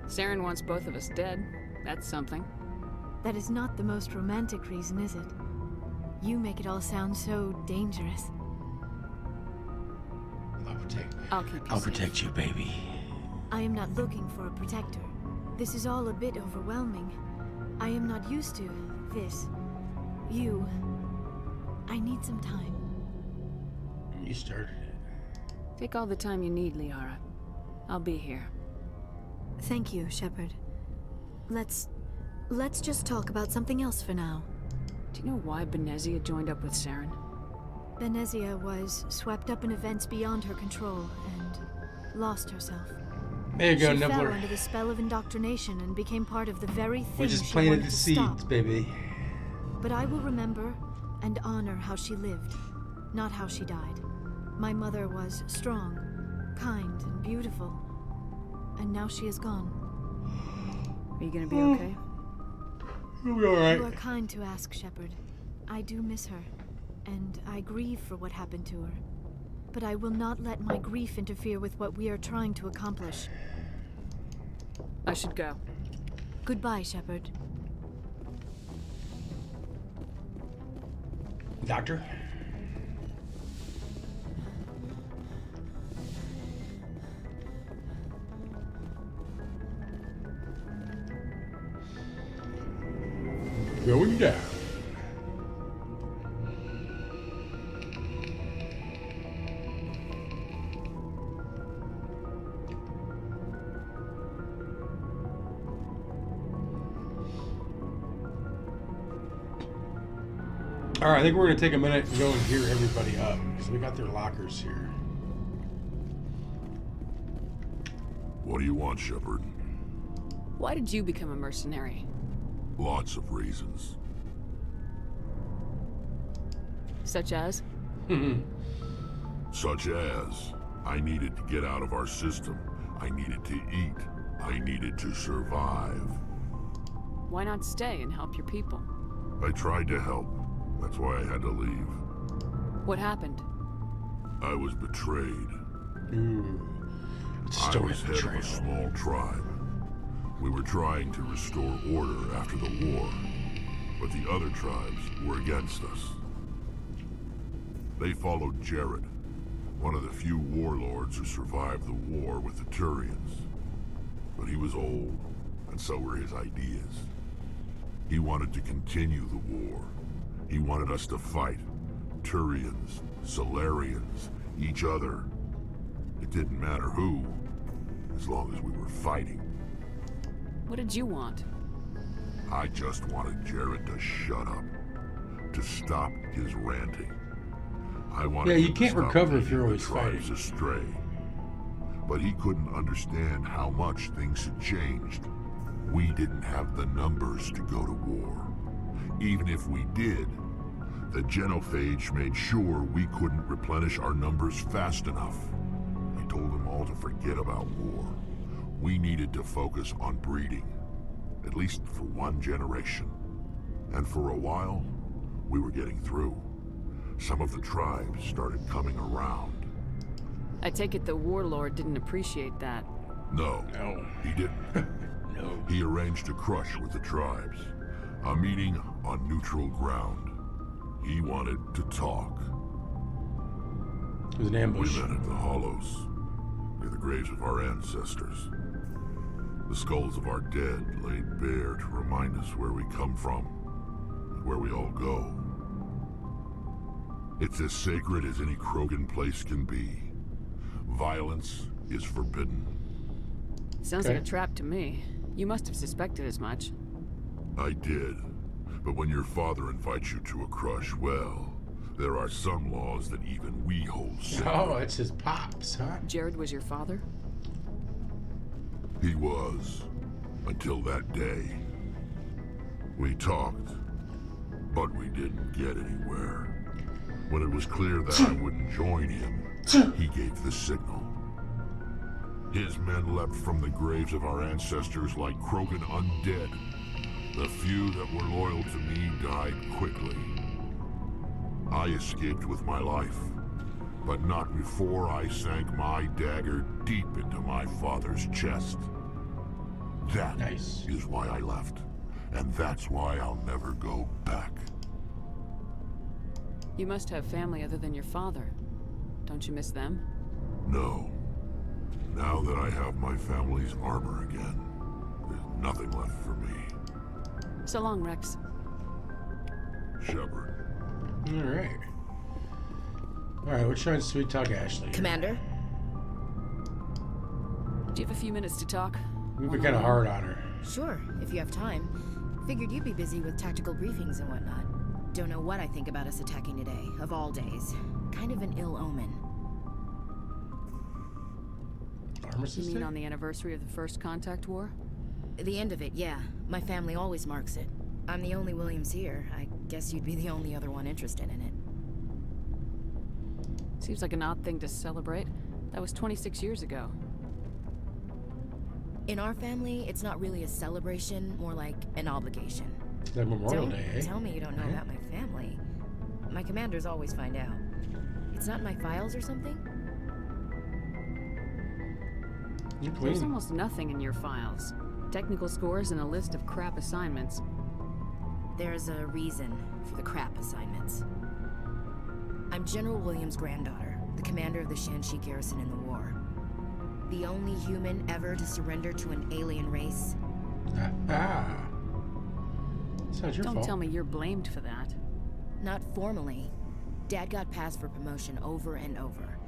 Saren wants both of us dead. That's something.
That is not the most romantic reason, is it? You make it all sound so dangerous.
I'll protect you, baby.
I am not looking for a protector. This is all a bit overwhelming. I am not used to this. You. I need some time.
You started it.
Take all the time you need, Liara. I'll be here.
Thank you, Shepard. Let's just talk about something else for now.
Do you know why Benezia joined up with Saren?
Benezia was swept up in events beyond her control and lost herself.
There you go,
She
Nibbler.
fell under the spell of indoctrination and became part of the very thing
We just
she
planted
wanted
the
to
seeds,
stop.
baby.
But I will remember and honor how she lived, not how she died. My mother was strong, kind, and beautiful. And now she is gone.
Are you gonna be okay?
You'll be alright.
You are kind to ask, Shepard. I do miss her, and I grieve for what happened to her. But I will not let my grief interfere with what we are trying to accomplish.
I should go.
Goodbye, Shepard.
Doctor? Going down. Alright, I think we're going to take a minute and go and gear everybody up, because we got their lockers here.
What do you want, Shepard?
Why did you become a mercenary?
Lots of reasons.
Such as?
Such as, I needed to get out of our system. I needed to eat. I needed to survive.
Why not stay and help your people?
I tried to help. That's why I had to leave.
What happened?
I was betrayed.
It's a
I
story
was
of
head of
betrayal.
a small tribe. We were trying to restore order after the war, but the other tribes were against us. They followed Jared, one of the few warlords who survived the war with the Turians. But he was old, and so were his ideas. He wanted to continue the war. He wanted us to fight. Turians, Solarians, each other. It didn't matter who, as long as we were fighting.
What did you want?
I just wanted Jared to shut up. To stop his ranting. I wanted
Yeah, you
him to
can't
stop
recover if
leading
you're
the
always
tribes
fighting.
astray. But he couldn't understand how much things had changed. We didn't have the numbers to go to war. Even if we did, the genophage made sure we couldn't replenish our numbers fast enough. I told them all to forget about war. We needed to focus on breeding, at least for one generation. And for a while, we were getting through. Some of the tribes started coming around.
I take it the warlord didn't appreciate that.
No, he didn't.
No.
He arranged a crush with the tribes. A meeting on neutral ground. He wanted to talk.
It was an ambush.
We met at the Hollows, near the graves of our ancestors. The skulls of our dead laid bare to remind us where we come from, and where we all go. It's as sacred as any Krogan place can be. Violence is forbidden.
Sounds like a trap to me. You must have suspected as much.
I did. But when your father invites you to a crush, well, there are some laws that even we hold sacred.
Oh, it's his pops, huh?
Jared was your father?
He was. Until that day. We talked, but we didn't get anywhere. When it was clear that I wouldn't join him, he gave the signal. His men leapt from the graves of our ancestors like Krogan undead. The few that were loyal to me died quickly. I escaped with my life, but not before I sank my dagger deep into my father's chest. That is why I left. And that's why I'll never go back.
You must have family other than your father. Don't you miss them?
No. Now that I have my family's armor again, there's nothing left for me.
So long, Rex.
Shepard.
Alright. Alright, we're trying to sweet talk Ashley.
Commander?
Do you have a few minutes to talk?
We've been kind of hard on her.
Sure, if you have time. Figured you'd be busy with tactical briefings and whatnot. Don't know what I think about us attacking today, of all days. Kind of an ill omen.
You mean on the anniversary of the first contact war?
The end of it, yeah. My family always marks it. I'm the only Williams here. I guess you'd be the only other one interested in it.
Seems like an odd thing to celebrate. That was 26 years ago.
In our family, it's not really a celebration, more like an obligation.
That Memorial
Don't
Day, eh?
tell me you don't know about my family. My commanders always find out. It's not in my files or something?
There's almost nothing in your files. Technical scores and a list of crap assignments.
There's a reason for the crap assignments. I'm General Williams' granddaughter, the commander of the Shanxi garrison in the war. The only human ever to surrender to an alien race.
It's not your
Don't
fault.
tell me you're blamed for that.
Not formally. Dad got passed for promotion over and over.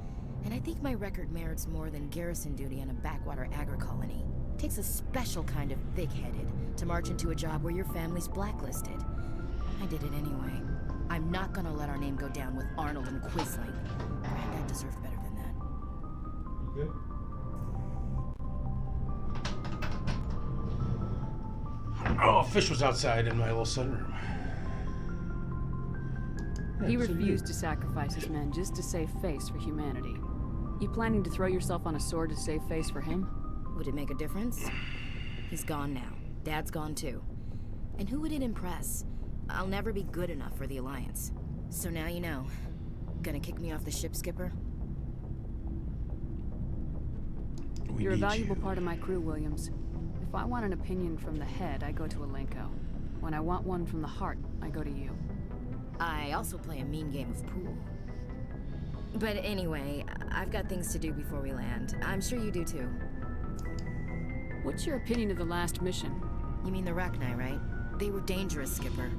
And I think my record merits more than garrison duty on a backwater agri-colony. Takes a special kind of thick-headed to march into a job where your family's blacklisted. I did it anyway. I'm not gonna let our name go down with Arnold and Quisling. Granddad deserved better than that.
Good. Oh, fish was outside in my little sunroom.
He refused to sacrifice his men just to save face for humanity. You planning to throw yourself on a sword to save face for him?
Would it make a difference? He's gone now. Dad's gone too. And who would it impress? I'll never be good enough for the Alliance. So now you know. Gonna kick me off the ship, Skipper?
You're a valuable part of my crew, Williams. If I want an opinion from the head, I go to Alenko. When I want one from the heart, I go to you.
I also play a mean game of pool. But anyway, I've got things to do before we land. I'm sure you do too.
What's your opinion of the last mission?
You mean the Rachni, right? They were dangerous, Skipper.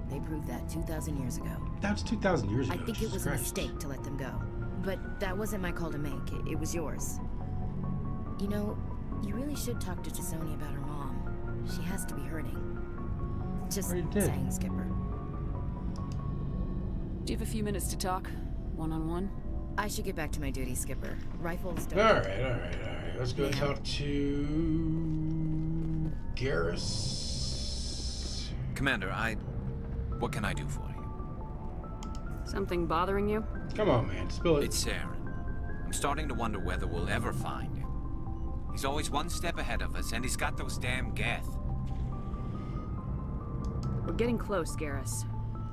They proved that 2,000 years ago.
That's 2,000 years ago.
I think it was a mistake to let them go. But that wasn't my call to make. It was yours. You know, you really should talk to Chisoni about her mom. She has to be hurting. Just saying, Skipper.
Do you have a few minutes to talk? One-on-one?
I should get back to my duty, Skipper. Rifles don't...
All right. Let's go talk to... Garrus.
Commander, what can I do for you?
Something bothering you?
Come on, man. Spill it.
It's Saren. I'm starting to wonder whether we'll ever find him. He's always one step ahead of us, and he's got those damn Geth.
We're getting close, Garrus.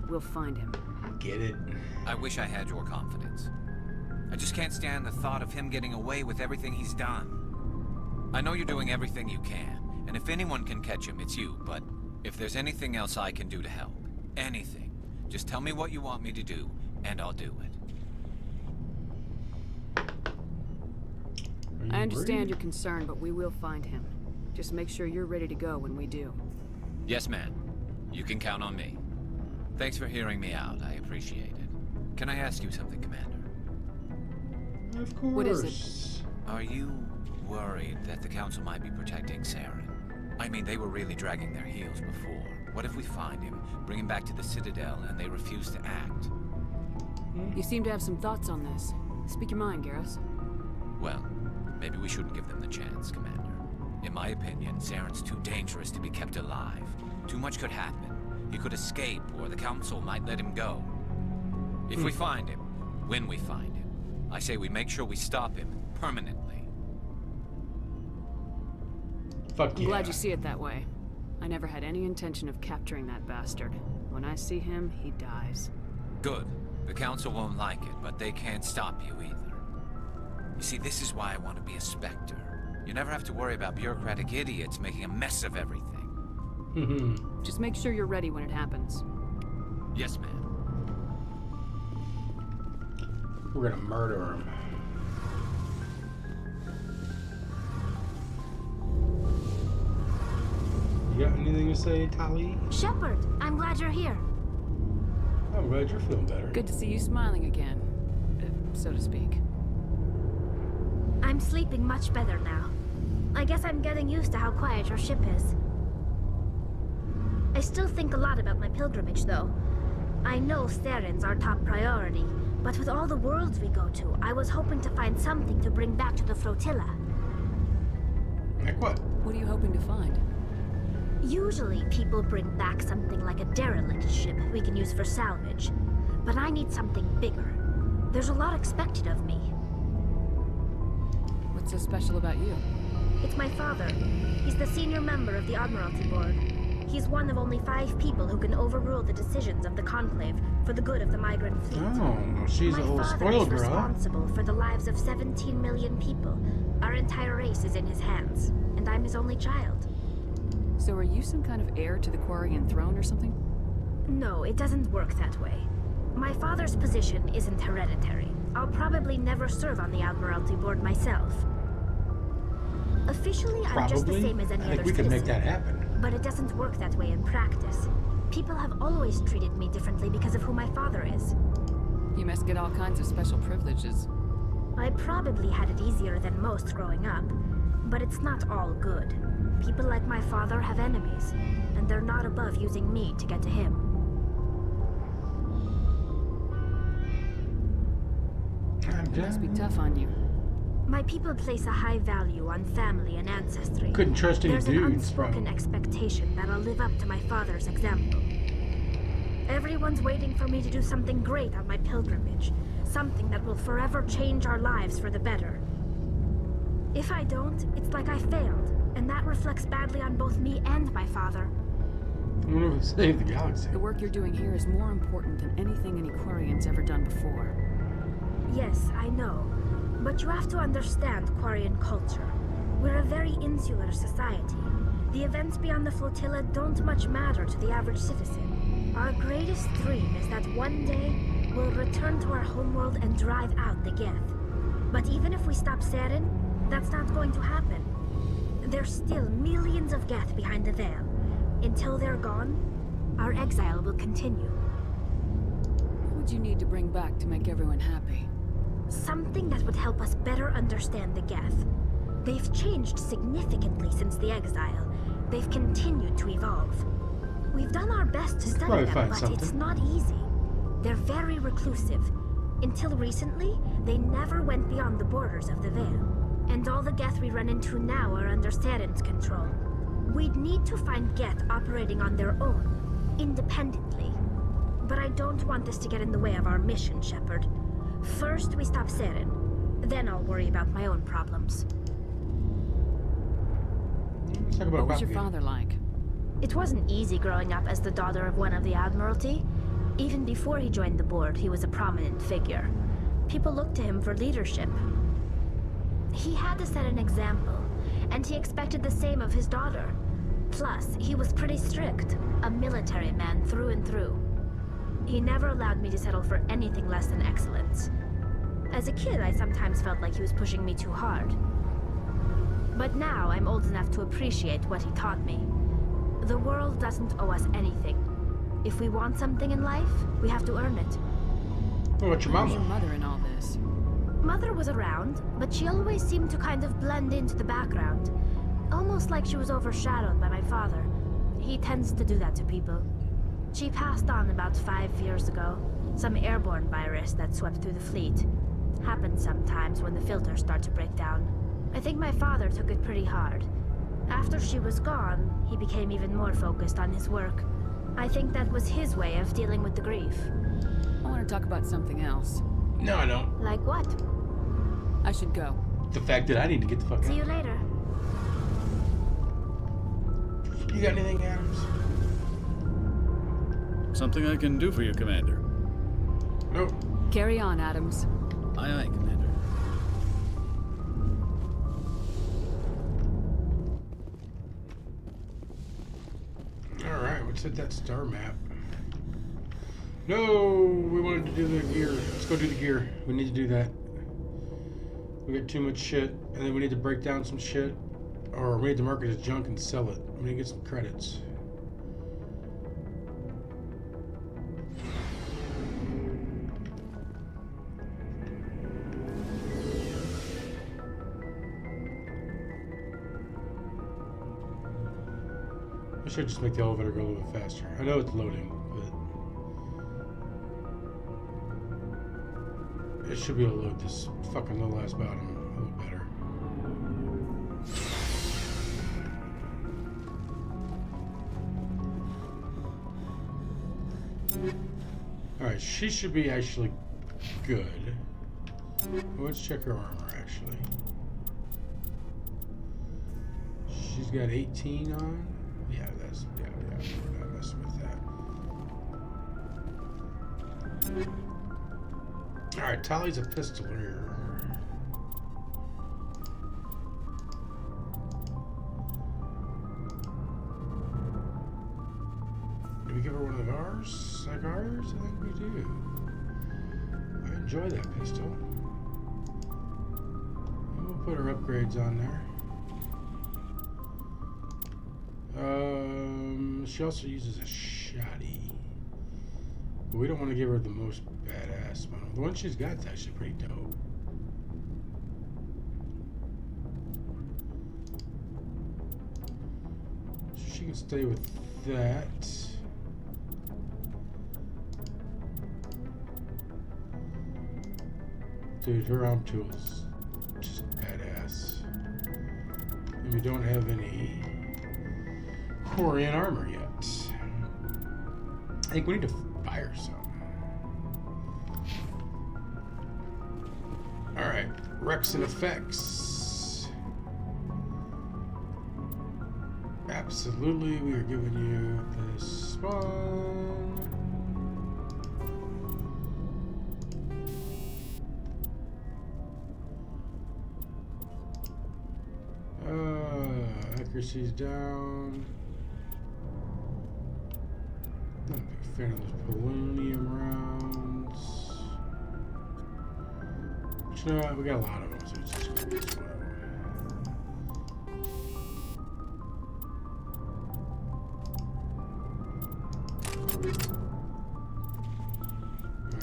We'll find him.
Get it?
I wish I had your confidence. I just can't stand the thought of him getting away with everything he's done. I know you're doing everything you can, and if anyone can catch him, it's you, but if there's anything else I can do to help, anything, just tell me what you want me to do, and I'll do it.
I understand your concern, but we will find him. Just make sure you're ready to go when we do.
Yes, ma'am. You can count on me. Thanks for hearing me out. I appreciate it. Can I ask you something, Commander?
Of course.
What is it?
Are you worried that the Council might be protecting Saren? I mean, they were really dragging their heels before. What if we find him, bring him back to the Citadel, and they refuse to act?
You seem to have some thoughts on this. Speak your mind, Garrus.
Well, maybe we shouldn't give them the chance, Commander. In my opinion, Saren's too dangerous to be kept alive. Too much could happen. He could escape, or the Council might let him go. If we find him, when we find him, I say we make sure we stop him permanently.
Fuck yeah.
I'm glad you see it that way. I never had any intention of capturing that bastard. When I see him, he dies.
Good. The Council won't like it, but they can't stop you either. You see, this is why I want to be a Spectre. You never have to worry about bureaucratic idiots making a mess of everything.
Just make sure you're ready when it happens.
Yes, ma'am.
We're gonna murder him. You got anything to say, Tali?
Shepard, I'm glad you're here.
I'm glad you're feeling better.
Good to see you smiling again, so to speak.
I'm sleeping much better now. I guess I'm getting used to how quiet your ship is. I still think a lot about my pilgrimage, though. I know Saren's our top priority, but with all the worlds we go to, I was hoping to find something to bring back to the flotilla.
Like what?
What are you hoping to find?
Usually, people bring back something like a derelict ship we can use for salvage. But I need something bigger. There's a lot expected of me.
What's so special about you?
It's my father. He's the senior member of the Admiralty Board. He's one of only 5 people who can overrule the decisions of the Conclave for the good of the migrant fleet.
Oh, she's a little spoiled girl.
My father is responsible for the lives of 17 million people. Our entire race is in his hands, and I'm his only child.
So are you some kind of heir to the Quarian throne or something?
No, it doesn't work that way. My father's position isn't hereditary. I'll probably never serve on the Admiralty Board myself. Officially, I'm just the same as any other
I think we could make that happen.
But it doesn't work that way in practice. People have always treated me differently because of who my father is.
You must get all kinds of special privileges.
I probably had it easier than most growing up, but it's not all good. People like my father have enemies, and they're not above using me to get to him.
It must be tough on you.
My people place a high value on family and ancestry.
Couldn't trust any
There's
dudes,
an unspoken
bro.
expectation that I'll live up to my father's example. Everyone's waiting for me to do something great on my pilgrimage. Something that will forever change our lives for the better. If I don't, it's like I failed, and that reflects badly on both me and my father.
I wonder if we saved the galaxy.
The work you're doing here is more important than anything any Quarian's ever done before.
Yes, I know. But you have to understand Quarian culture. We're a very insular society. The events beyond the flotilla don't much matter to the average citizen. Our greatest dream is that one day we'll return to our homeworld and drive out the Geth. But even if we stop Saren, that's not going to happen. There's still millions of Geth behind the veil. Until they're gone, our exile will continue.
What would you need to bring back to make everyone happy?
Something that would help us better understand the Geth. They've changed significantly since the exile. They've continued to evolve. We've done our best to study them, but it's not easy. They're very reclusive. Until recently, they never went beyond the borders of the Veil. And all the Geth we run into now are under Saren's control. We'd need to find Geth operating on their own, independently. But I don't want this to get in the way of our mission, Shepard. First, we stop Saren. Then I'll worry about my own problems.
What was your father like?
It wasn't easy growing up as the daughter of one of the Admiralty. Even before he joined the board, he was a prominent figure. People looked to him for leadership. He had to set an example, and he expected the same of his daughter. Plus, he was pretty strict, a military man through and through. He never allowed me to settle for anything less than excellence. As a kid, I sometimes felt like he was pushing me too hard. But now I'm old enough to appreciate what he taught me. The world doesn't owe us anything. If we want something in life, we have to earn it.
What about your mama?
Where's your mother in all this?
Mother was around, but she always seemed to kind of blend into the background. Almost like she was overshadowed by my father. He tends to do that to people. She passed on about 5 years ago. Some airborne virus that swept through the fleet. Happens sometimes when the filters start to break down. I think my father took it pretty hard. After she was gone, he became even more focused on his work. I think that was his way of dealing with the grief.
I want to talk about something else.
No, I don't.
Like what?
I should go.
The fact that I need to get the fuck out.
See you later.
You got anything, Adams?
Something I can do for you, Commander.
Nope.
Carry on, Adams.
Aye, aye, Commander.
Let's hit that star map. No, we wanted to do the gear. Let's go do the gear. We need to do that. We got too much shit, and then we need to break down some shit, or we need to mark it as junk and sell it. We need to get some credits. I should just make the elevator go a little bit faster. I know it's loading, but it should be able to load this fucking little ass bottom a little better. Alright, she should be actually good. Well, let's check her armor actually. She's got 18 on. Yeah, we're not messing with that. Alright, Tally's a pistol here. Do we give her one of ours? Like ours? I think we do. I enjoy that pistol. And we'll put her upgrades on there. She also uses a shotty. But we don't want to give her the most badass one. The one she's got is actually pretty dope. So she can stay with that. Dude, her arm tool's just badass. And we don't have any Korean armor yet. I think we need to fire some. Alright, Rex and effects. Absolutely, we are giving you this one. Accuracy's down. Not a big fan of those polonium rounds. But you know what? We got a lot of them, so it's just go this way.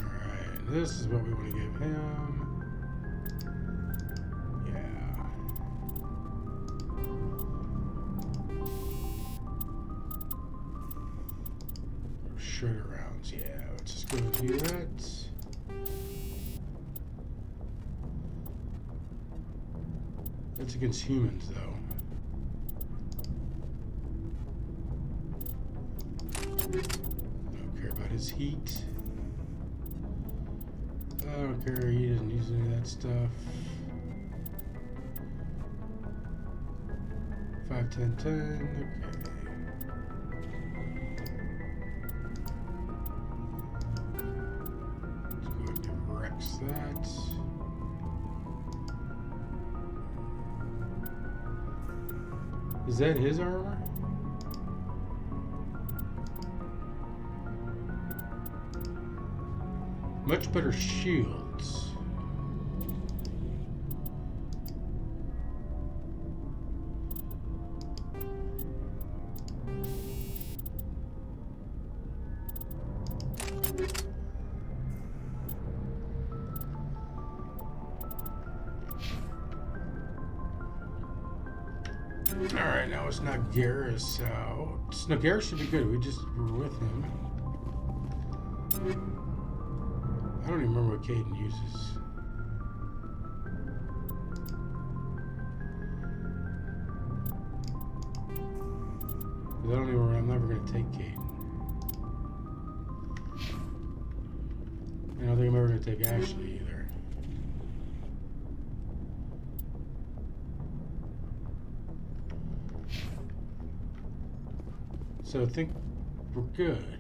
Alright, this is what we want to give him. Shredder rounds, yeah, let's just go do that. That's against humans, though. Don't care about his heat. I don't care, he doesn't use any of that stuff. 5, 10, 10, okay. That. Is that his armor? Much better shields. Alright, now it's not Garrus out. No, Garrus should be good. We just were with him. I don't even remember what Caden uses. I don't even remember. I'm never going to take Caden. I don't think I'm ever going to take Ashley either. So I think we're good.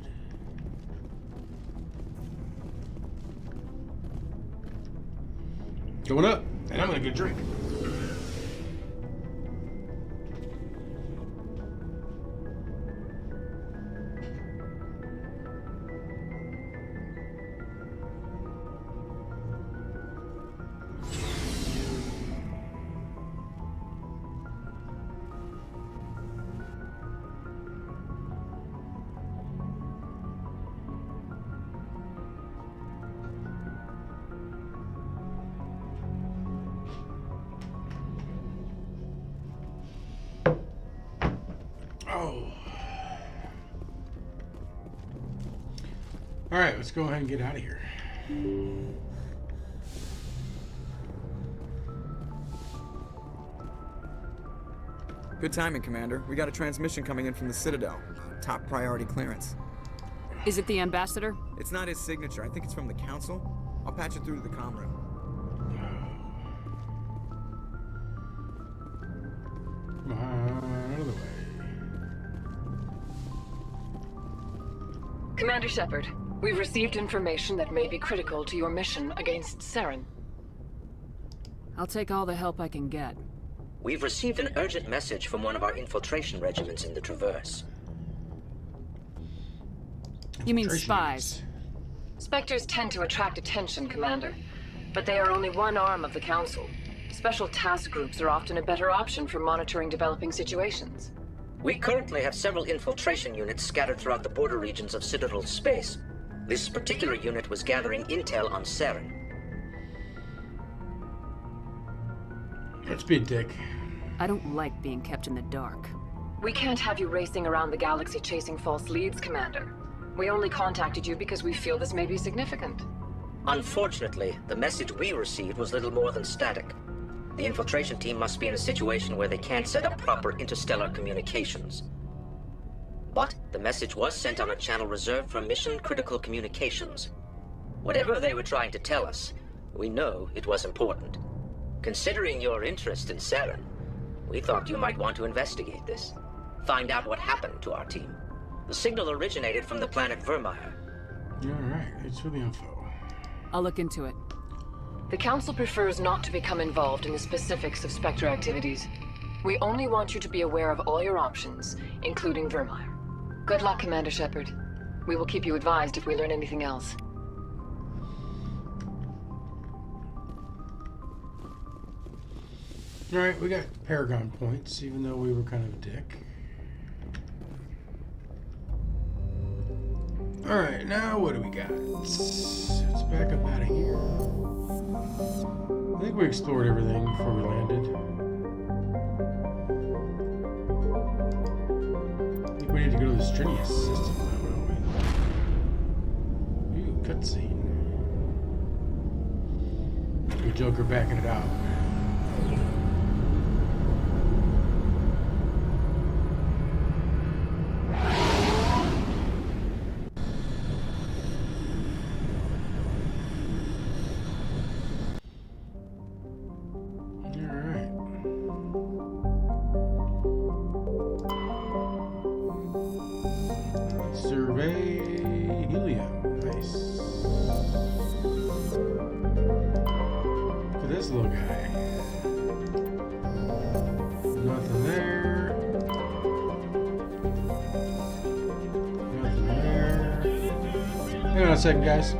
Going up, and I'm gonna get a drink. Alright, let's go ahead and get out of here.
Good timing, Commander. We got a transmission coming in from the Citadel. Top priority clearance.
Is it the ambassador?
It's not his signature. I think it's from the Council. I'll patch it through to the comm room.
Come on, out of the way.
Commander Shepard, we've received information that may be critical to your mission against Saren.
I'll take all the help I can get.
We've received an urgent message from one of our infiltration regiments in the Traverse.
You mean spies?
Spectres tend to attract attention, Commander. But they are only one arm of the Council. Special task groups are often a better option for monitoring developing situations.
We currently have several infiltration units scattered throughout the border regions of Citadel space. This particular unit was gathering intel on Saren.
Let's be a dick.
I don't like being kept in the dark.
We can't have you racing around the galaxy chasing false leads, Commander. We only contacted you because we feel this may be significant.
Unfortunately, the message we received was little more than static. The infiltration team must be in a situation where they can't set up proper interstellar communications. But the message was sent on a channel reserved for mission-critical communications. Whatever they were trying to tell us, we know it was important. Considering your interest in Saren, we thought you might want to investigate this. Find out what happened to our team. The signal originated from the planet Vermeer.
Alright, thanks for the info.
I'll look into it.
The Council prefers not to become involved in the specifics of Spectre activities. We only want you to be aware of all your options, including Vermeer. Good luck, Commander Shepard. We will keep you advised if we learn anything else.
Alright, we got Paragon points, even though we were kind of a dick. Alright, now what do we got? Let's back up out of here. I think we explored everything before we landed. I think we need to go to the Strinius system now, don't we? Ooh, cutscene. Good Joker backing it out. Hang on a second, guys.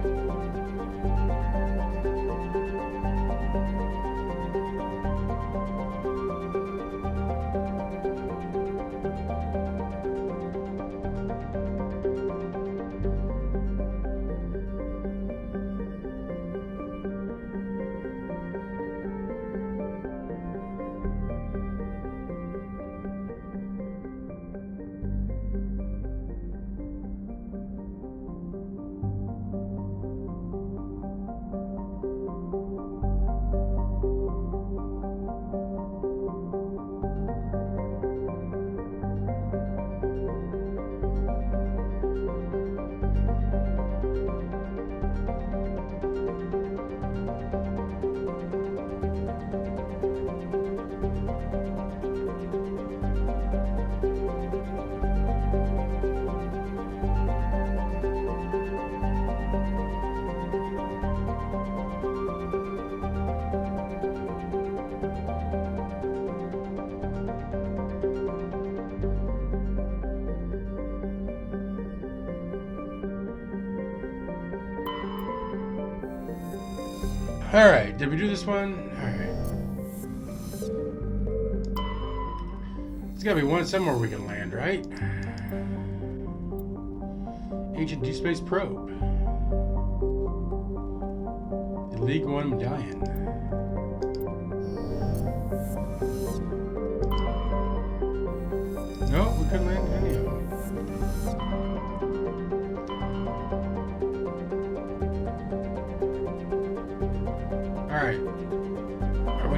Alright, did we do this one? Alright. There's gotta be one somewhere we can land, right? Ancient Deep Space Probe. The League One Medallion. No, we couldn't land any of them.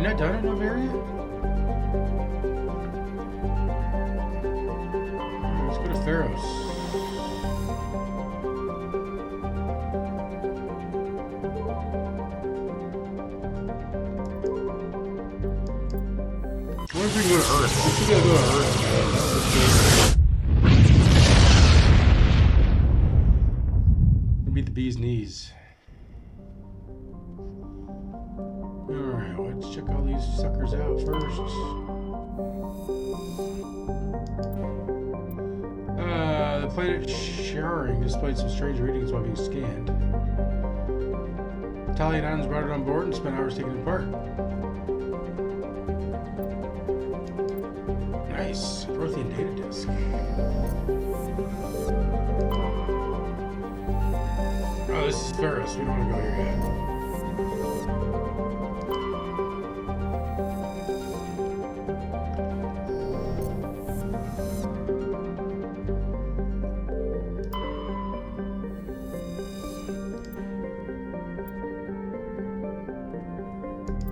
not done in Novaria? Let's go to Pharos. I wonder if we can go to Earth. I think we gotta go to Earth. Maybe the bee's knees. Alright, let's check all these suckers out first. The planet Saren displayed some strange readings while being scanned. Italian Islands brought it on board and spent hours taking it apart. Nice. Prothean data disk. Oh, this is Pharos. We don't want to go here yet.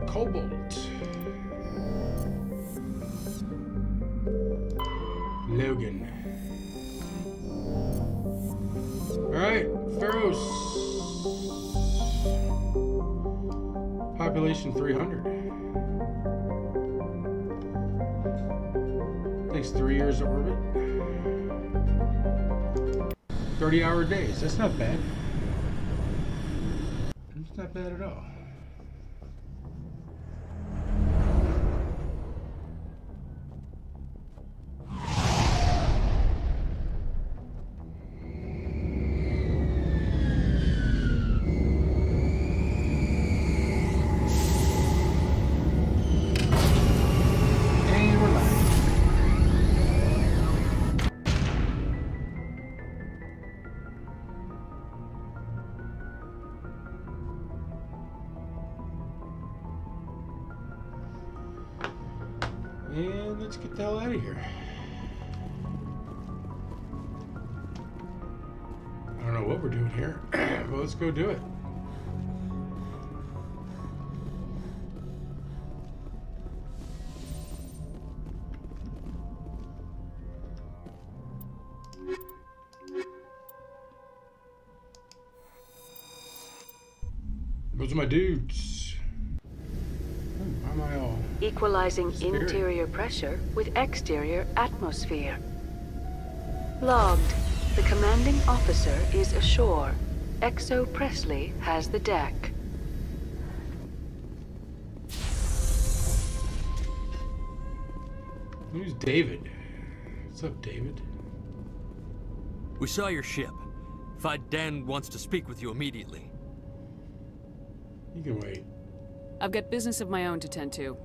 Cobalt. Logan. Alright, Pharos. Population 300. Takes 3 years to orbit. 30-hour days. That's not bad. It's not bad at all. And let's get the hell out of here. I don't know what we're doing here, but let's go do it. Those are my dudes. Why am I all...
Equalizing interior pressure with exterior atmosphere. Logged. The commanding officer is ashore. Exo Presley has the deck.
Who's David? What's up, David?
We saw your ship. Fight Dan wants to speak with you immediately.
You can wait.
I've got business of my own to tend to.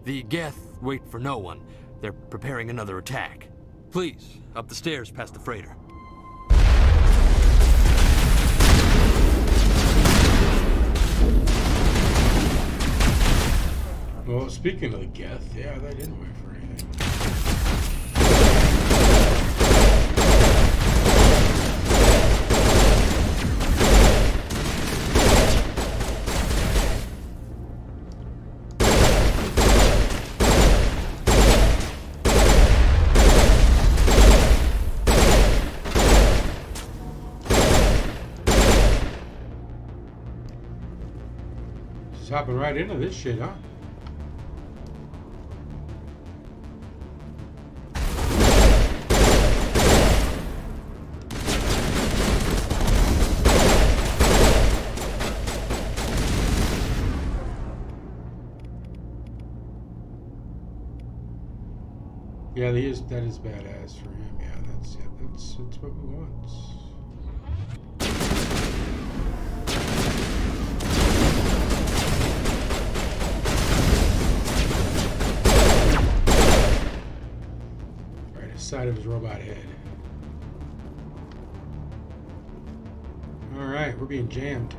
The Geth wait for no one. They're preparing another attack. Please, up the stairs past the freighter.
Well, speaking of the Geth, yeah, they didn't wait for anything. Just hopping right into this shit, huh? Yeah, that is badass for him. Yeah, that's what we want. Right, the side of his robot head. All right, we're being jammed.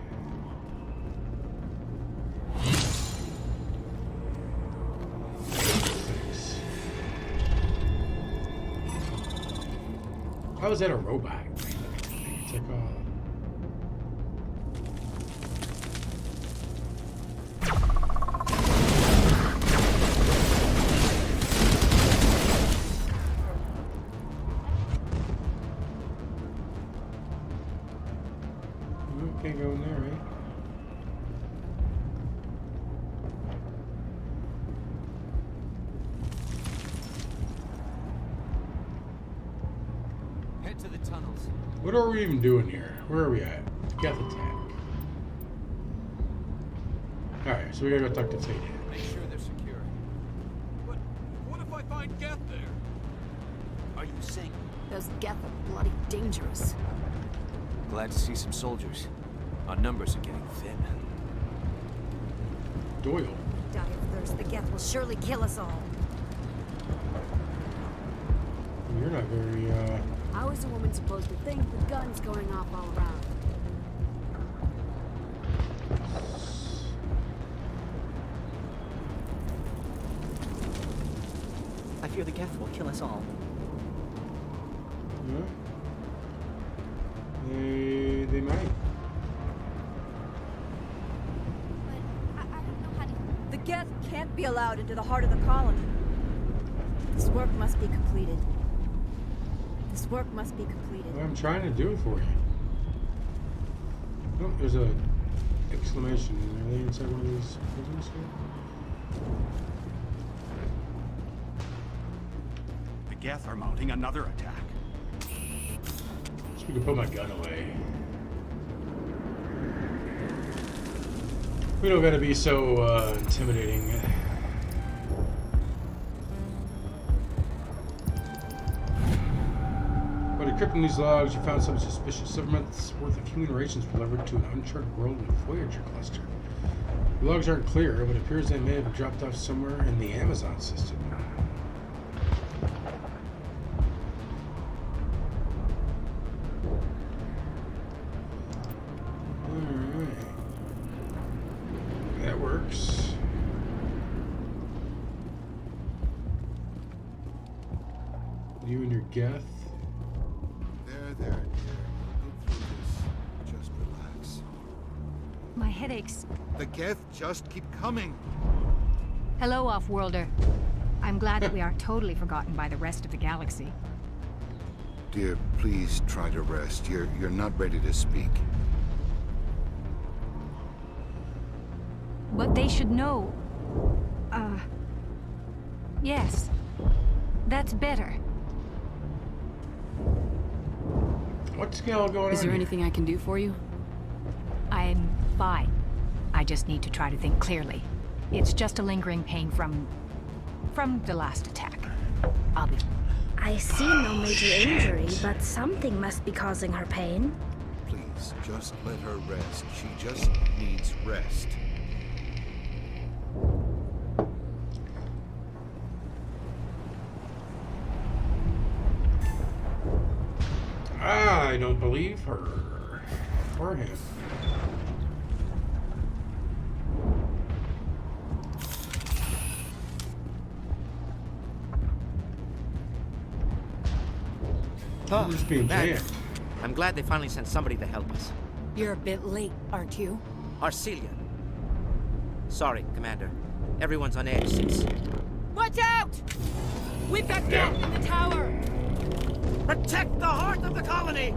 How is that a robot? It's like
to the tunnels.
What are we even doing here? Where are we at? Geth attack. Alright, so we gotta go talk to Tate.
Make sure they're secure. But what if I find Geth there? Are you saying?
Those Geth are bloody dangerous.
Glad to see some soldiers. Our numbers are getting thin.
Doyle.
Die of thirst. The Geth will surely kill us all.
You're not very,
How is a woman supposed to think with guns going off all around?
I fear the Geth will kill us all.
Yeah. They might.
The Geth can't be allowed into the heart of the colony. This work must be completed. This work must be completed.
Well, I'm trying to do it for you. Oh, there's a exclamation. Are they inside one of these prisons here?
The Geth are mounting another attack.
Just need to put my gun away. We don't gotta be so intimidating. By decrypting these logs, you found something suspicious. 7 months worth of human rations delivered to an uncharted world in the Voyager cluster. The logs aren't clear, but it appears they may have been dropped off somewhere in the Amazon system. Alright. That works. You and your Geth.
There. We'll go through this. Just relax.
My headaches.
The Geth just keep coming.
Hello, Off-Worlder. I'm glad that we aren't totally forgotten by the rest of the galaxy.
Dear, please try to rest. You're not ready to speak.
But they should know. Yes. That's better.
What's going on?
Is there anything I can do for you?
I'm fine. I just need to try to think clearly. It's just a lingering pain from the last attack. I'll be...
I see no major injury, but something must be causing her pain.
Please, just let her rest. She just needs rest.
I don't believe her. Or him.
Oh,
We're just being
man.
jammed.
I'm glad they finally sent somebody to help us.
You're a bit late, aren't you?
Arcelia. Sorry, Commander. Everyone's on edge since...
Watch out! We've got Geth in the tower!
Protect the heart of the colony!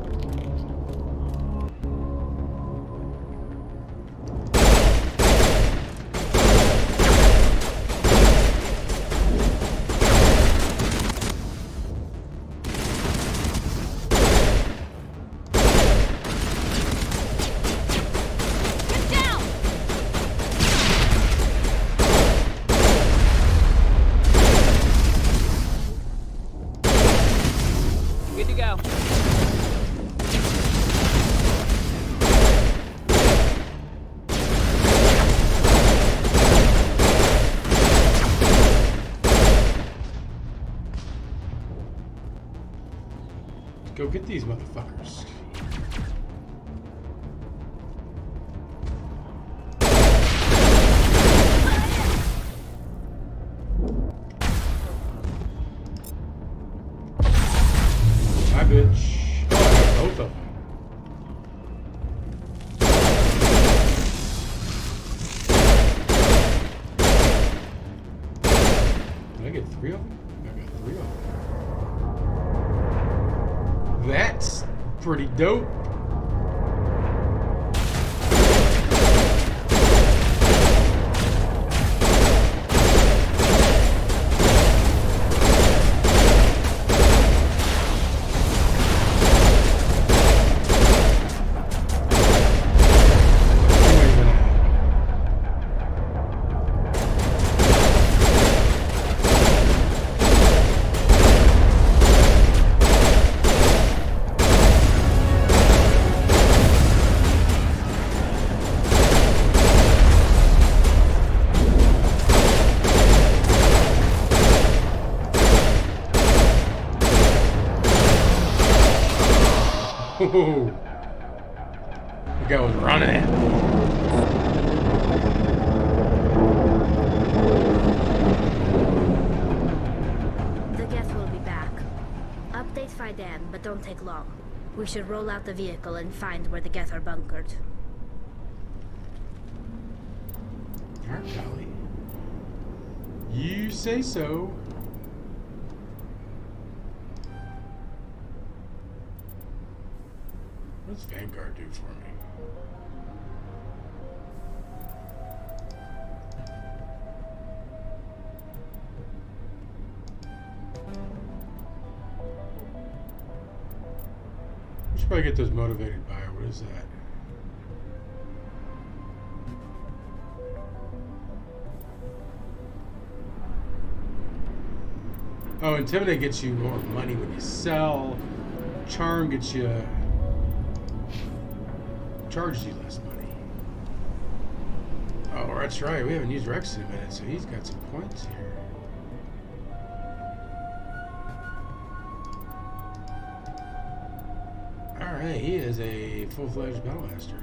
Good to go.
Go get these motherfuckers. Hi, bitch. Oh, I got both of them. Did I get 3 of them? I got 3 of them. That's pretty dope. Whoa! The guy was running.
The Geth will be back. Update by then, but don't take long. We should roll out the vehicle and find where the Geth are bunkered.
Alright, Callie. You say so. What does Vanguard do for me? We should probably get those motivated buyer. What is that? Oh, Intimidate gets you more money when you sell. Charm gets you... charges you less money. Oh, that's right. We haven't used Rex in a minute, so he's got some points here. Alright, he is a full-fledged Battlemaster.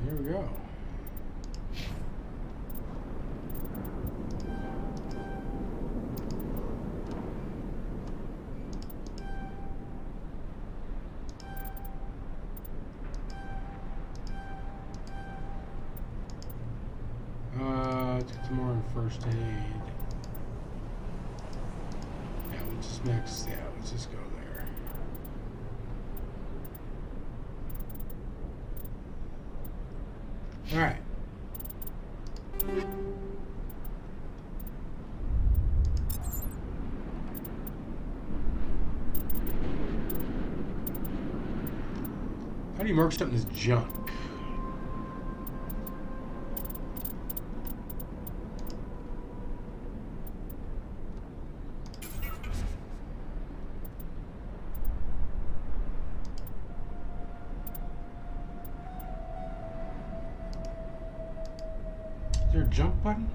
Here we go. Let's get some more in first aid. Yeah, we'll just let's just go there. All right. How do you mark something as junk? Is there a jump button?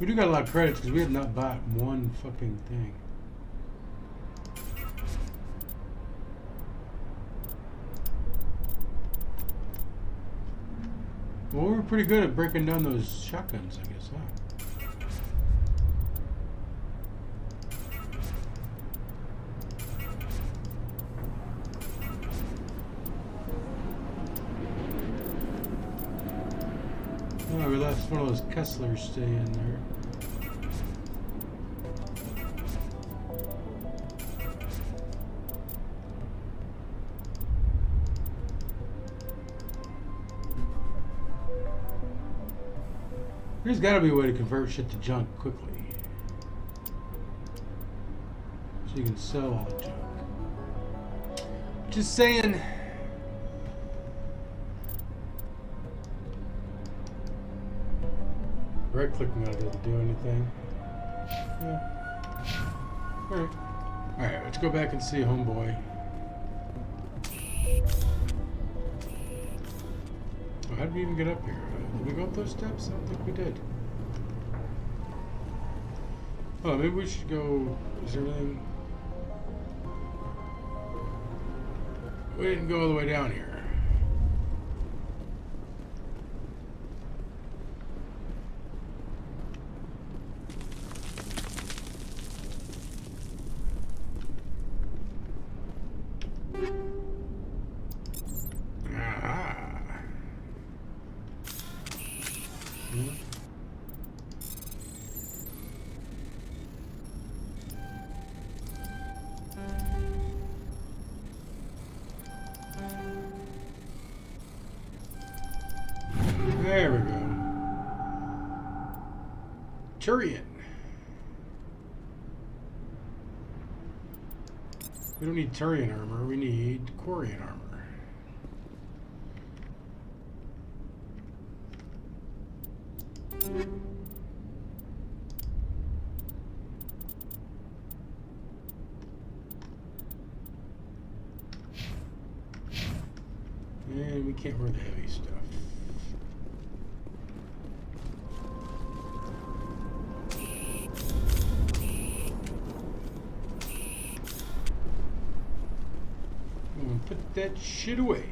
We do got a lot of credits because we have not bought one fucking thing. Well, we were pretty good at breaking down those shotguns, I guess, huh? Oh, we left one of those Kesslers stay in there. There's got to be a way to convert shit to junk quickly. So you can sell all the junk. Just saying. Right clicking on it doesn't do anything. Yeah. Alright. Alright, let's go back and see Homeboy. Oh, how did we even get up here? Did we go up those steps? I don't think we did. Oh, maybe we should go... Is there anything... We didn't go all the way down here. There we go. Turian. We don't need Turian armor, we need Quarian armor. And we can't wear the heavy stuff. Put that shit away.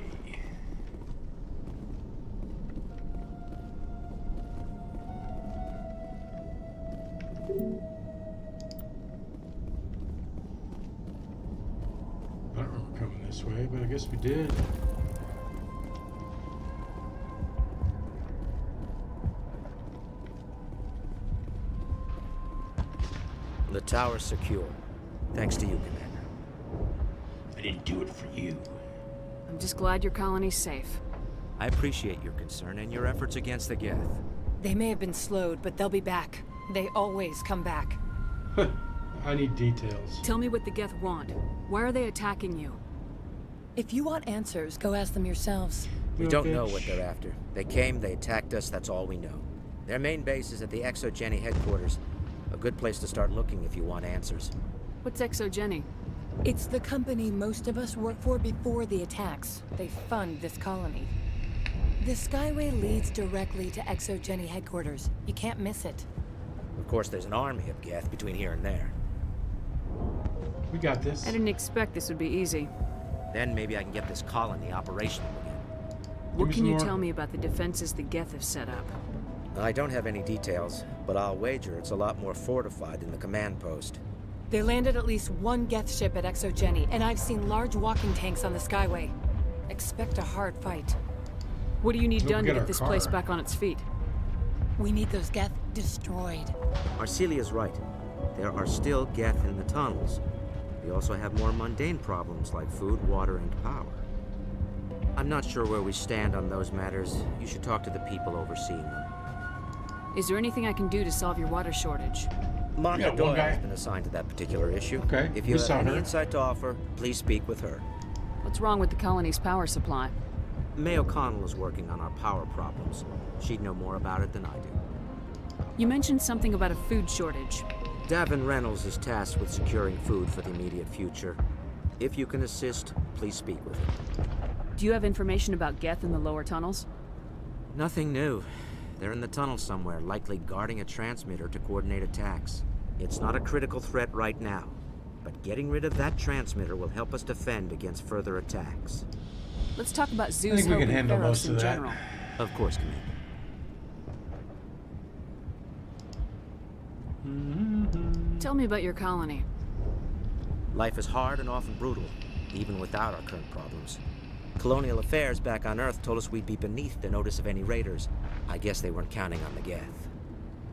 I don't remember coming this way, but I guess we did.
The tower's secure. Thanks to you, Commander.
I didn't do it for you.
I'm just glad your colony's safe.
I appreciate your concern and your efforts against the Geth.
They may have been slowed, but they'll be back. They always come back.
I need details.
Tell me what the Geth want. Why are they attacking you?
If you want answers, go ask them yourselves.
We don't know what they're after. They came, they attacked us, that's all we know. Their main base is at the Exogeny headquarters. A good place to start looking if you want answers.
What's Exogeny?
It's the company most of us worked for before the attacks. They fund this colony. The Skyway leads directly to Exogeny headquarters. You can't miss it.
Of course, there's an army of Geth between here and there.
We got this.
I didn't expect this would be easy.
Then maybe I can get this colony operational again.
What can you tell me about the defenses the Geth have set up?
I don't have any details, but I'll wager it's a lot more fortified than the command post.
They landed at least one Geth ship at Exogeny, and I've seen large walking tanks on the Skyway. Expect a hard fight.
What do you need done to get this place back on its feet?
We need those Geth destroyed.
Arcelia's right. There are still Geth in the tunnels. We also have more mundane problems like food, water, and power. I'm not sure where we stand on those matters. You should talk to the people overseeing them.
Is there anything I can do to solve your water shortage?
Monica Doyle has been assigned to that particular issue.
Okay,
if you have any insight to offer, please speak with her.
What's wrong with the colony's power supply?
May O'Connell is working on our power problems. She'd know more about it than I do.
You mentioned something about a food shortage.
Davin Reynolds is tasked with securing food for the immediate future. If you can assist, please speak with him.
Do you have information about Geth in the lower tunnels?
Nothing new. They're in the tunnel somewhere, likely guarding a transmitter to coordinate attacks. It's not a critical threat right now, but getting rid of that transmitter will help us defend against further attacks.
Let's talk about Zeus Hope and Pharos in general.
Of course, Commander.
Tell me about your colony.
Life is hard and often brutal, even without our current problems. Colonial Affairs back on Earth told us we'd be beneath the notice of any raiders. I guess they weren't counting on the Geth.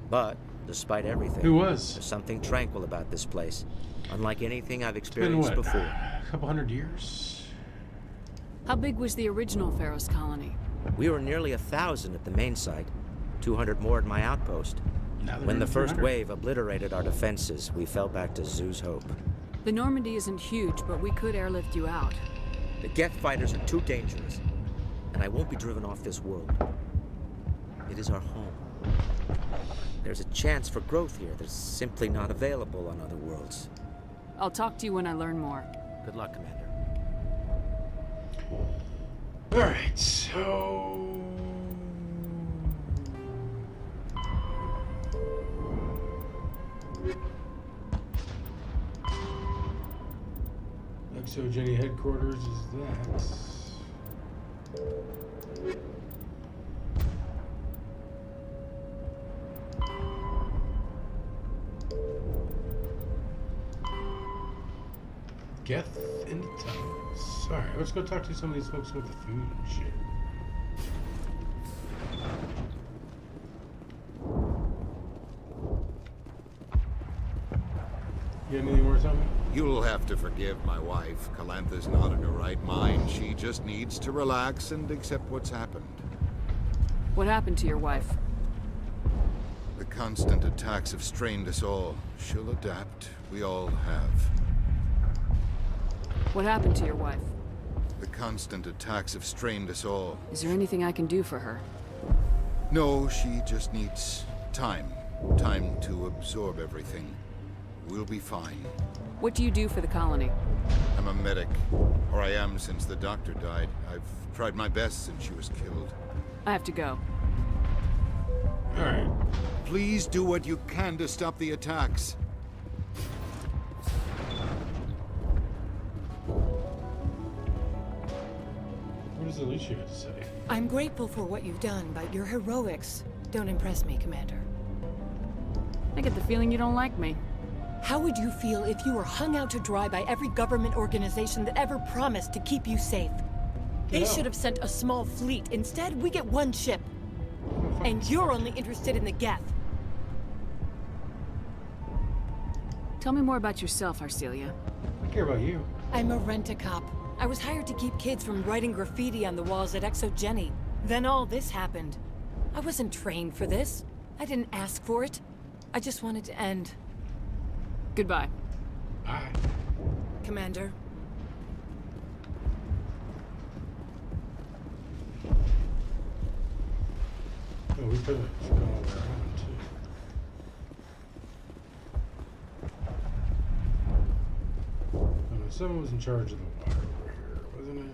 But, despite everything, there's something tranquil about this place. Unlike anything I've experienced before.
A couple hundred years?
How big was the original Pharos colony?
We were nearly 1,000 at the main site. 200 more at my outpost. When the first wave obliterated our defenses, we fell back to Zeus Hope.
The Normandy isn't huge, but we could airlift you out.
The Geth fighters are too dangerous, and I won't be driven off this world. It is our home. There's a chance for growth here that's simply not available on other worlds.
I'll talk to you when I learn more.
Good luck, Commander.
Alright, so... Exogeny headquarters is that. Geth in the tunnels. Alright, let's go talk to some of these folks with the food and shit. You got anything more to tell me?
You'll have to forgive my wife. Calantha's not in her right mind. She just needs to relax and accept what's happened.
What happened to your wife?
The constant attacks have strained us all. She'll adapt. We all have.
What happened to your wife?
The constant attacks have strained us all.
Is there anything I can do for her?
No, she just needs time. Time to absorb everything. We'll be fine.
What do you do for the colony?
I'm a medic. Or I am since the doctor died. I've tried my best since she was killed.
I have to go.
Alright. Please do what you can to stop the attacks.
What does Alicia have to say?
I'm grateful for what you've done, but your heroics don't impress me, Commander.
I get the feeling you don't like me.
How would you feel if you were hung out to dry by every government organization that ever promised to keep you safe? They should have sent a small fleet. Instead, we get one ship. And you're only interested in the Geth.
Tell me more about yourself, Arcelia.
I care about you.
I'm a rent-a-cop. I was hired to keep kids from writing graffiti on the walls at Exogeny. Then all this happened. I wasn't trained for this. I didn't ask for it. I just wanted to end.
Goodbye.
Bye.
Commander.
Oh, we could have gone all the way around, too. Someone was in charge of the water over here, wasn't it?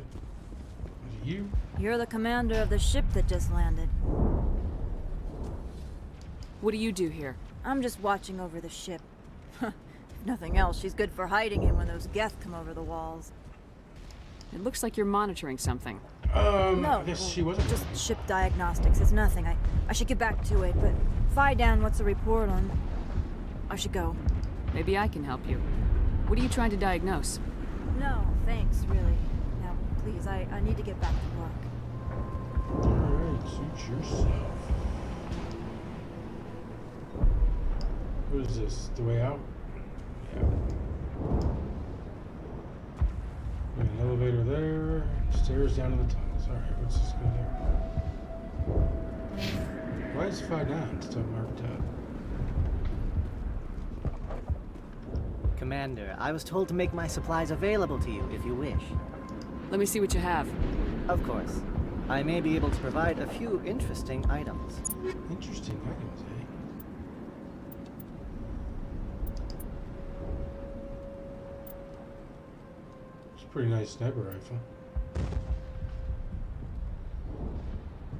Was it you?
You're the commander of the ship that just landed.
What do you do here?
I'm just watching over the ship. If nothing else, she's good for hiding in when those Geth come over the walls.
It looks like you're monitoring something.
No,
I guess she wasn't.
Just ship diagnostics. It's nothing. I should get back to it, but Fidan, what's the report on? I should go.
Maybe I can help you. What are you trying to diagnose?
No, thanks, really. Now, please, I need to get back to work.
Alright, suit yourself. What is this? The way out? Yeah. An elevator there, stairs down to the tunnels. Alright, let's just go there. Why is 5 down? It's still marked up.
Commander, I was told to make my supplies available to you if you wish.
Let me see what you have.
Of course. I may be able to provide a few interesting items.
Interesting items, eh? It's a pretty nice sniper rifle.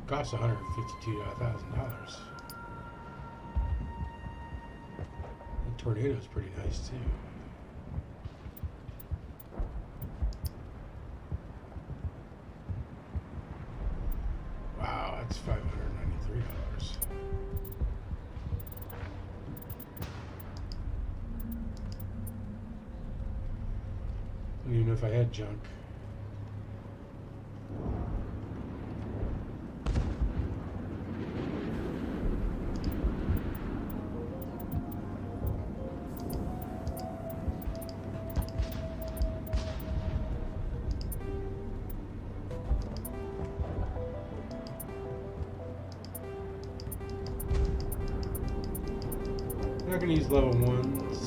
Costs $152,000. The tornado's pretty nice too. Wow, that's $593. I don't even know if I had junk. I'm not gonna use level 1s.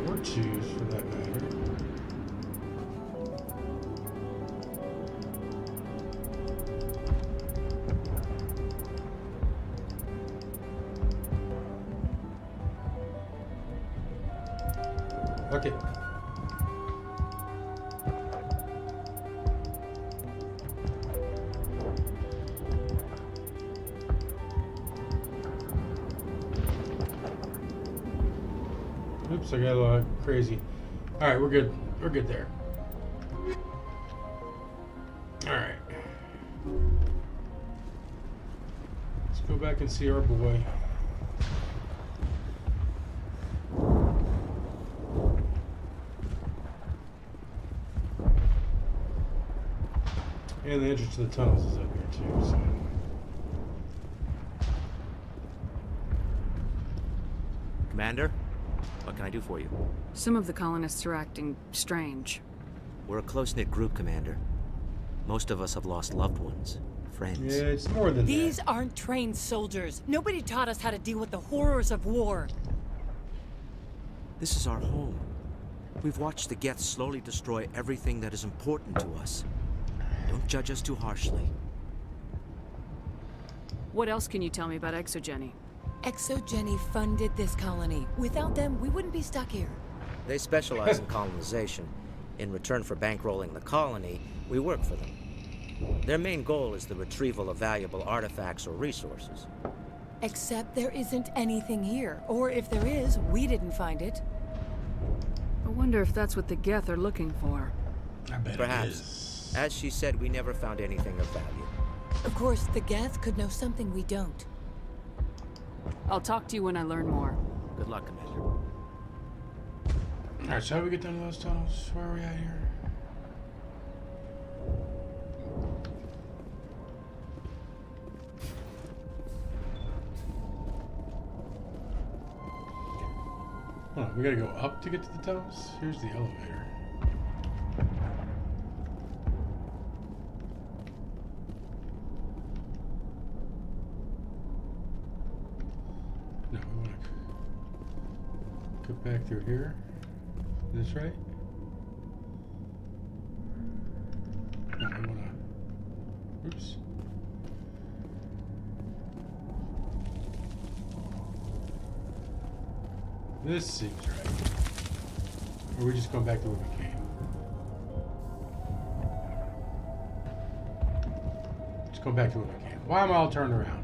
Or 2s for that matter. Okay. Oops, I got a little crazy. Alright, we're good. We're good there. Alright. Let's go back and see our boy. And the entrance to the tunnels is up here too, so.
Commander, what can I do for you?
Some of the colonists are acting strange.
We're a close-knit group, Commander. Most of us have lost loved ones, friends.
Yeah, it's more than
These
that.
aren't trained soldiers. Nobody taught us how to deal with the horrors of war.
This is our home. We've watched the Geth slowly destroy everything that is important to us. Don't judge us too harshly.
What else can you tell me about Exogeny?
Exogeny funded this colony. Without them, we wouldn't be stuck here.
They specialize in colonization. In return for bankrolling the colony, we work for them. Their main goal is the retrieval of valuable artifacts or resources.
Except there isn't anything here. Or if there is, we didn't find it.
I wonder if that's what the Geth are looking for.
I bet
Perhaps.
it is.
As she said, we never found anything of value.
Of course, the Geth could know something we don't.
I'll talk to you when I learn more.
Good luck, Commander.
Alright, so how do we get down to those tunnels? Where are we at here? Hold on, we gotta go up to get to the tunnels? Here's the elevator. No, we wanna go back through here. Is this right? No, we wanna... Oops. This seems right. Or are we just going back to where we came? Just go back to where we came. Why am I all turned around?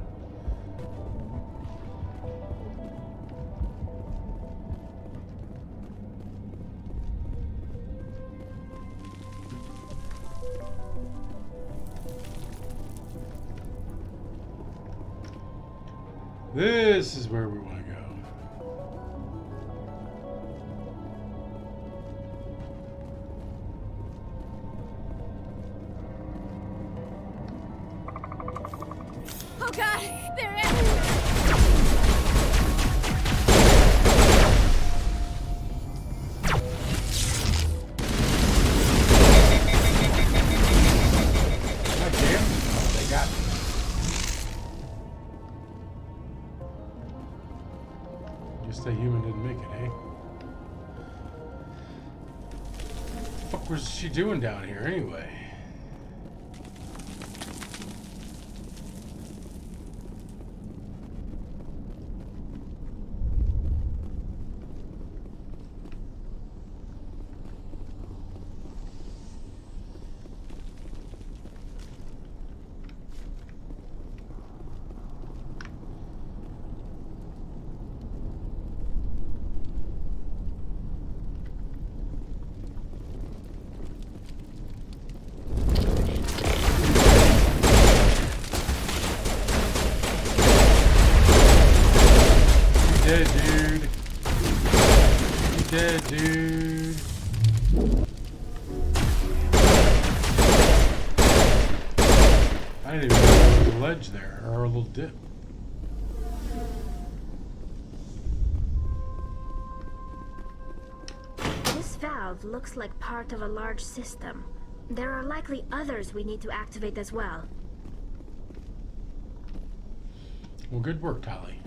This is where we want to go.
Oh god, they're everywhere!
God damn. Oh, they got me. Guess that human didn't make it, eh? What the fuck was she doing down here anyway? Dead, dude. You dead, dude. I didn't even know there was a ledge there, or a little dip.
This valve looks like part of a large system. There are likely others we need to activate as well.
Well, good work, Tali.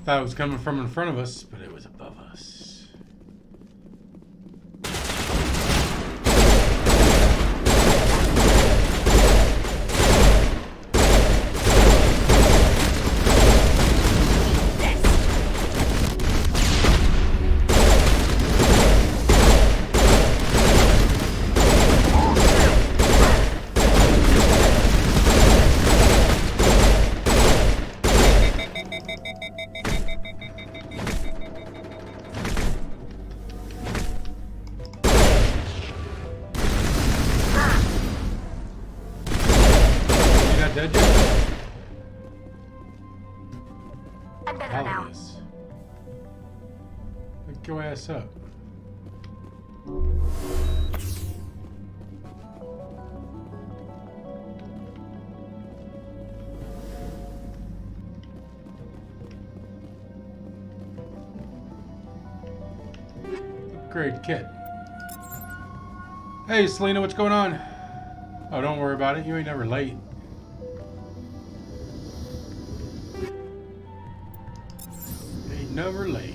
Thought it was coming from in front of us, but it was above us. not dead yet?
I'm better
Hell
now.
it is. Wake your ass up. Upgrade kit. Hey Selena, what's going on? Oh, don't worry about it. You ain't never late. Ain't never late.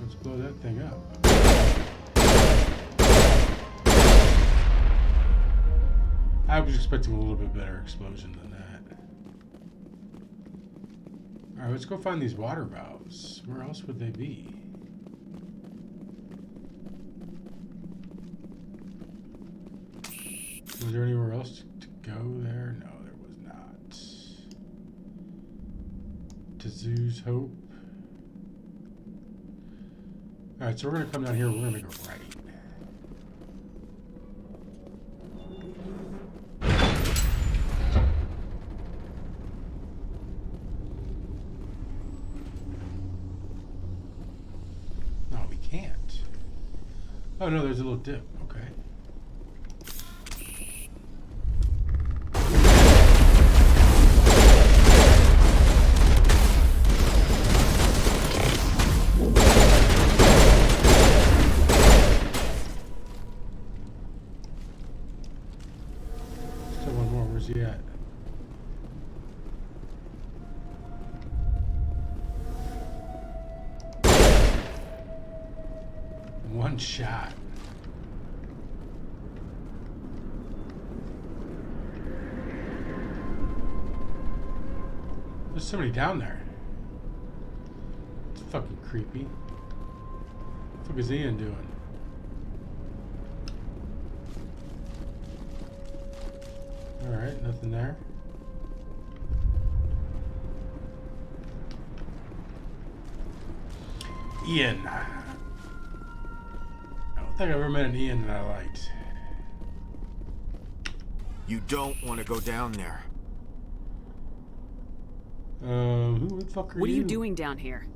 Let's blow that thing up. I was expecting a little bit better explosion than that. Alright, let's go find these water valves. Where else would they be? Was there anywhere else to go there? No, there was not. To Zoo's Hope. Alright, so we're going to come down here. We're going to make a right. No, we can't. Oh, no, there's a little dip. Okay. Where's he at? One shot. There's somebody down there. It's fucking creepy. What the fuck is Ian doing? Alright, nothing there. Ian. I don't think I've ever met an Ian that I liked.
You don't want to go down there.
Who the fuck are you?
What are you doing down here?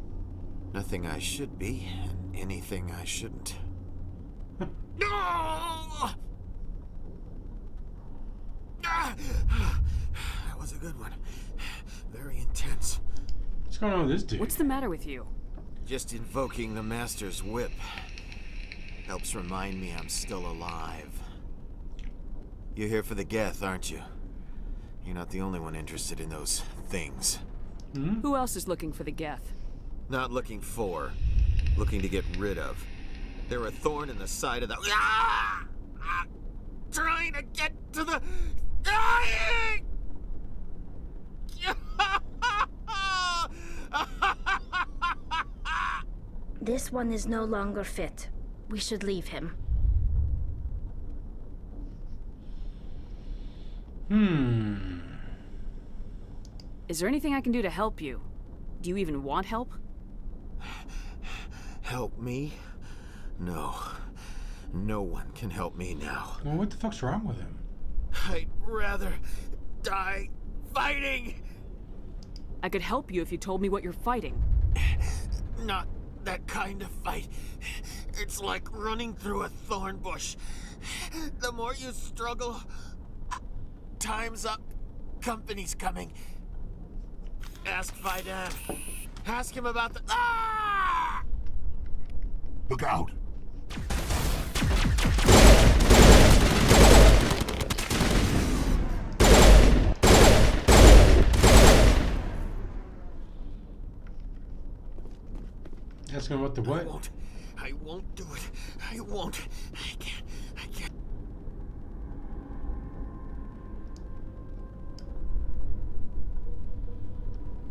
Nothing I should be, and anything I shouldn't. No! That was a good one. Very intense.
What's going on with this dude?
What's the matter with you?
Just invoking the Master's whip helps remind me I'm still alive. You're here for the Geth, aren't you? You're not the only one interested in those things.
Hmm?
Who else is looking for the Geth?
Not looking for, looking to get rid of. They're a thorn in the side of the... Trying to get to the... Dying!
This one is no longer fit. We should leave him.
Is there anything I can do to help you? Do you even want help?
Help me? No. No one can help me now.
Well, what the fuck's wrong with him?
I'd rather die fighting!
I could help you if you told me what you're fighting.
Not that kind of fight. It's like running through a thorn bush. The more you struggle, time's up. Company's coming. Ask Faidan. Ask him about the... Ah!
Look out!
Ask him what the what?
I won't do it. I won't. I can't.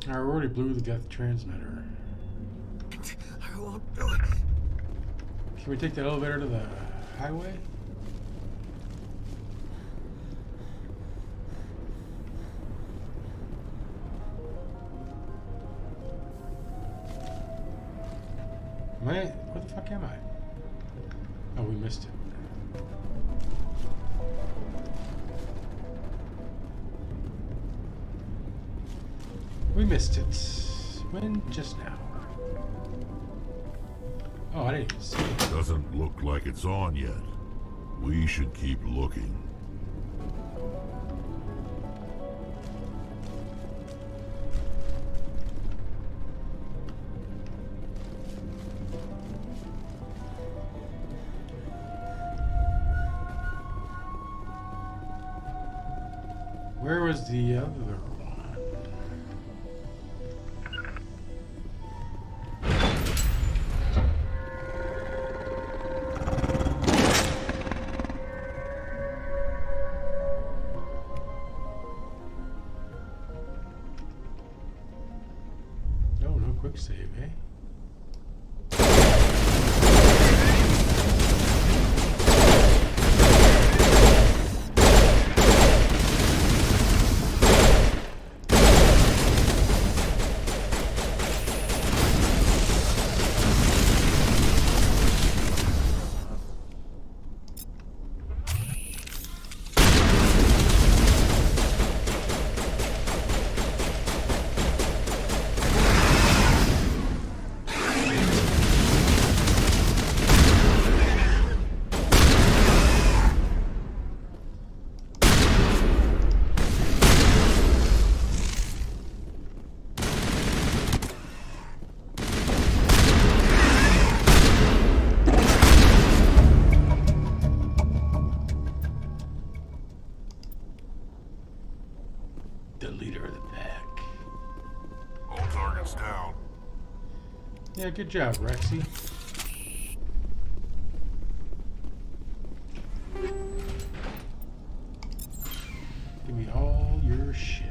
I already blew the Geth transmitter.
I won't do it.
Can we take the elevator to the highway? Where the fuck am I? Oh, we missed it. missed it. When? Just now. Oh, I didn't even see it.
Doesn't look like it's on yet. We should keep looking.
Where was the other one? No, no quick save, eh? The leader of the pack.
All targets down.
Yeah, good job, Rexy. Give me all your shit.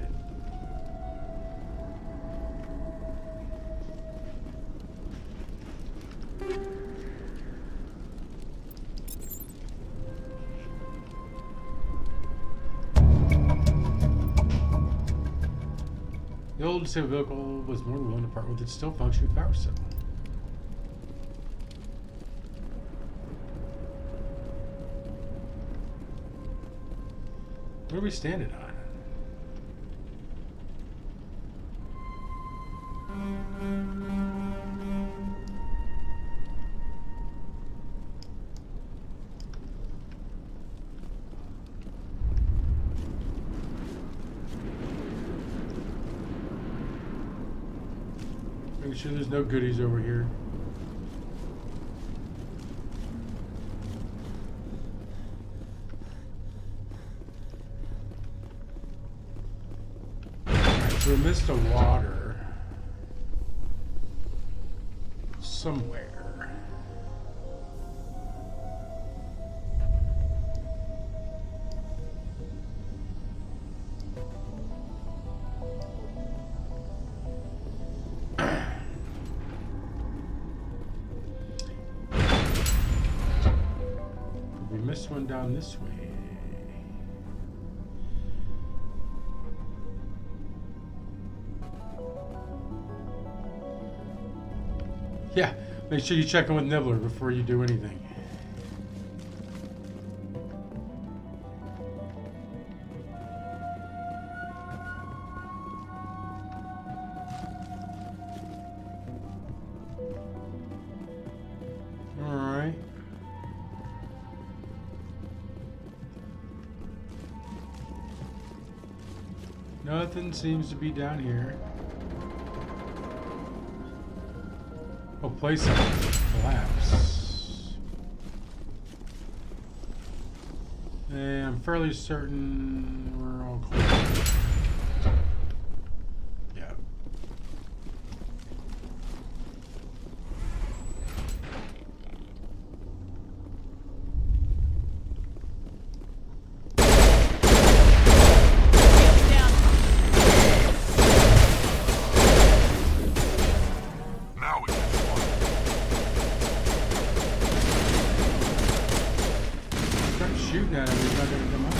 The old disabled vehicle was more than willing to part with its still functioning power cell. What are we standing on? Making sure there's no goodies over here. So we missed a water somewhere. We missed one down this way. Yeah, make sure you check in with Nibbler before you do anything. Alright. Nothing seems to be down here. Oh, place collapse. And I'm fairly certain we're all clear. Yeah. Shooting at him, he's not gonna come out.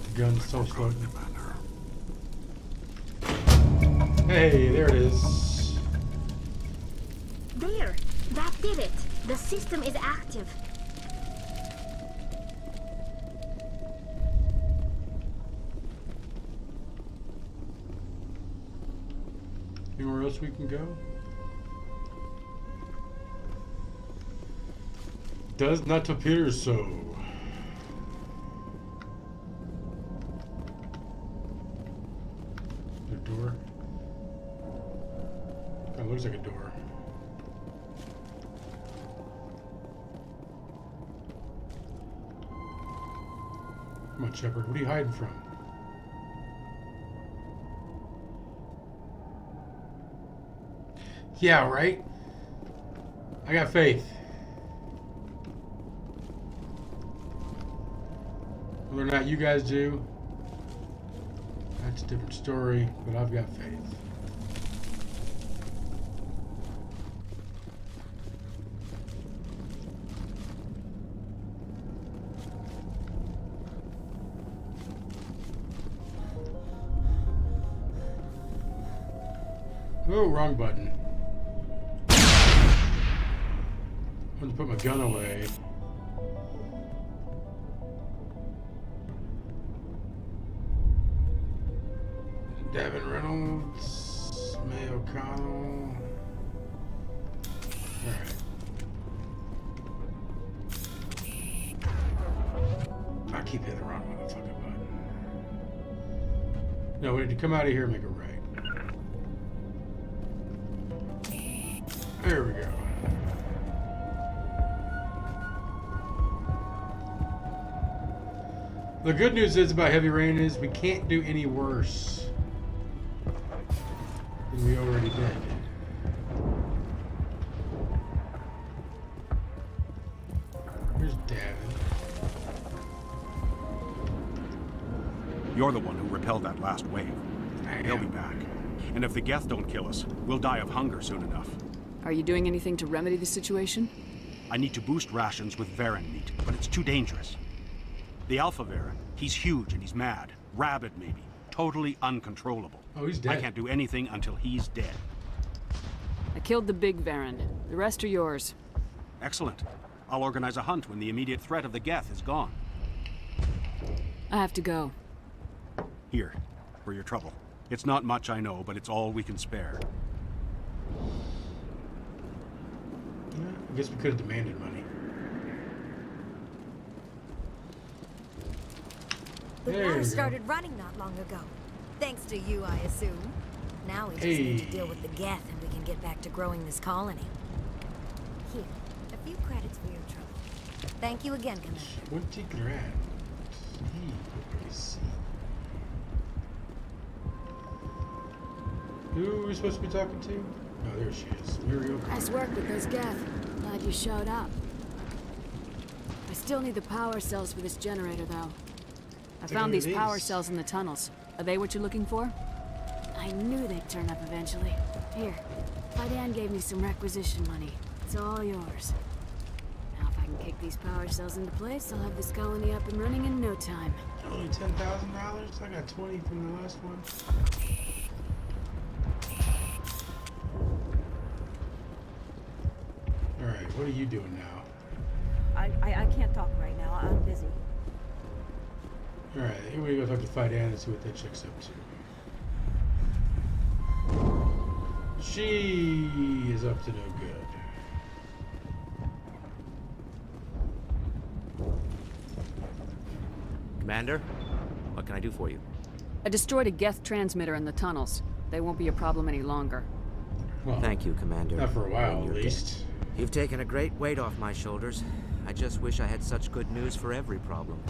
The gun's so slow. Hey, there it is.
There! That did it! The system is active.
Anywhere else we can go? Does not appear so. The door? Kind of looks like a door. Come on, Shepard. What are you hiding from? Yeah, right? I got faith. Whether or not you guys do, that's a different story, but I've got faith. Oh, wrong button. I'm gonna put my gun away. Devin Reynolds, May O'Connell. Alright. I keep hitting the wrong motherfucking button. No, we need to come out of here and make it right. There we go. The good news is about heavy rain is we can't do any worse than we already did. Here's Davin.
You're the one who repelled that last wave. They'll be back. And if the Geth don't kill us, we'll die of hunger soon enough.
Are you doing anything to remedy the situation?
I need to boost rations with Varen meat, but it's too dangerous. The Alpha Varen, he's huge and he's mad. Rabid, maybe. Totally uncontrollable.
Oh, he's dead.
I can't do anything until he's dead.
I killed the big Varen. The rest are yours.
Excellent. I'll organize a hunt when the immediate threat of the Geth is gone.
I have to go.
Here, for your trouble. It's not much, I know, but it's all we can spare.
Yeah, I guess we could have demanded money.
The
There
war
you go.
started running not long ago. Thanks to you, I assume. Now we just need to deal with the Geth and we can get back to growing this colony. Here, a few credits for your trouble. Thank you again, Commander.
20 grand. Who are we supposed to be talking to? Oh, there she is. Muriel.
Nice work with those Geth. Glad you showed up. I still need the power cells for this generator, though. I found these power cells in the tunnels. Are they what you're looking for? I knew they'd turn up eventually. Here, Fidan gave me some requisition money. It's all yours. Now if I can kick these power cells into place, I'll have this colony up and running in no time.
Only $10,000? I got 20 from the last one. Alright, what are you doing now?
I can't talk right now. I'm busy.
Alright, here we go talk to Fidan and see what that chick's up to. She is up to no good.
Commander, what can I do for you?
I destroyed a Geth transmitter in the tunnels. They won't be a problem any longer.
Well,
thank you, Commander.
Not for a while,
When you're
at least.
dead. You've taken a great weight off my shoulders. I just wish I had such good news for every problem.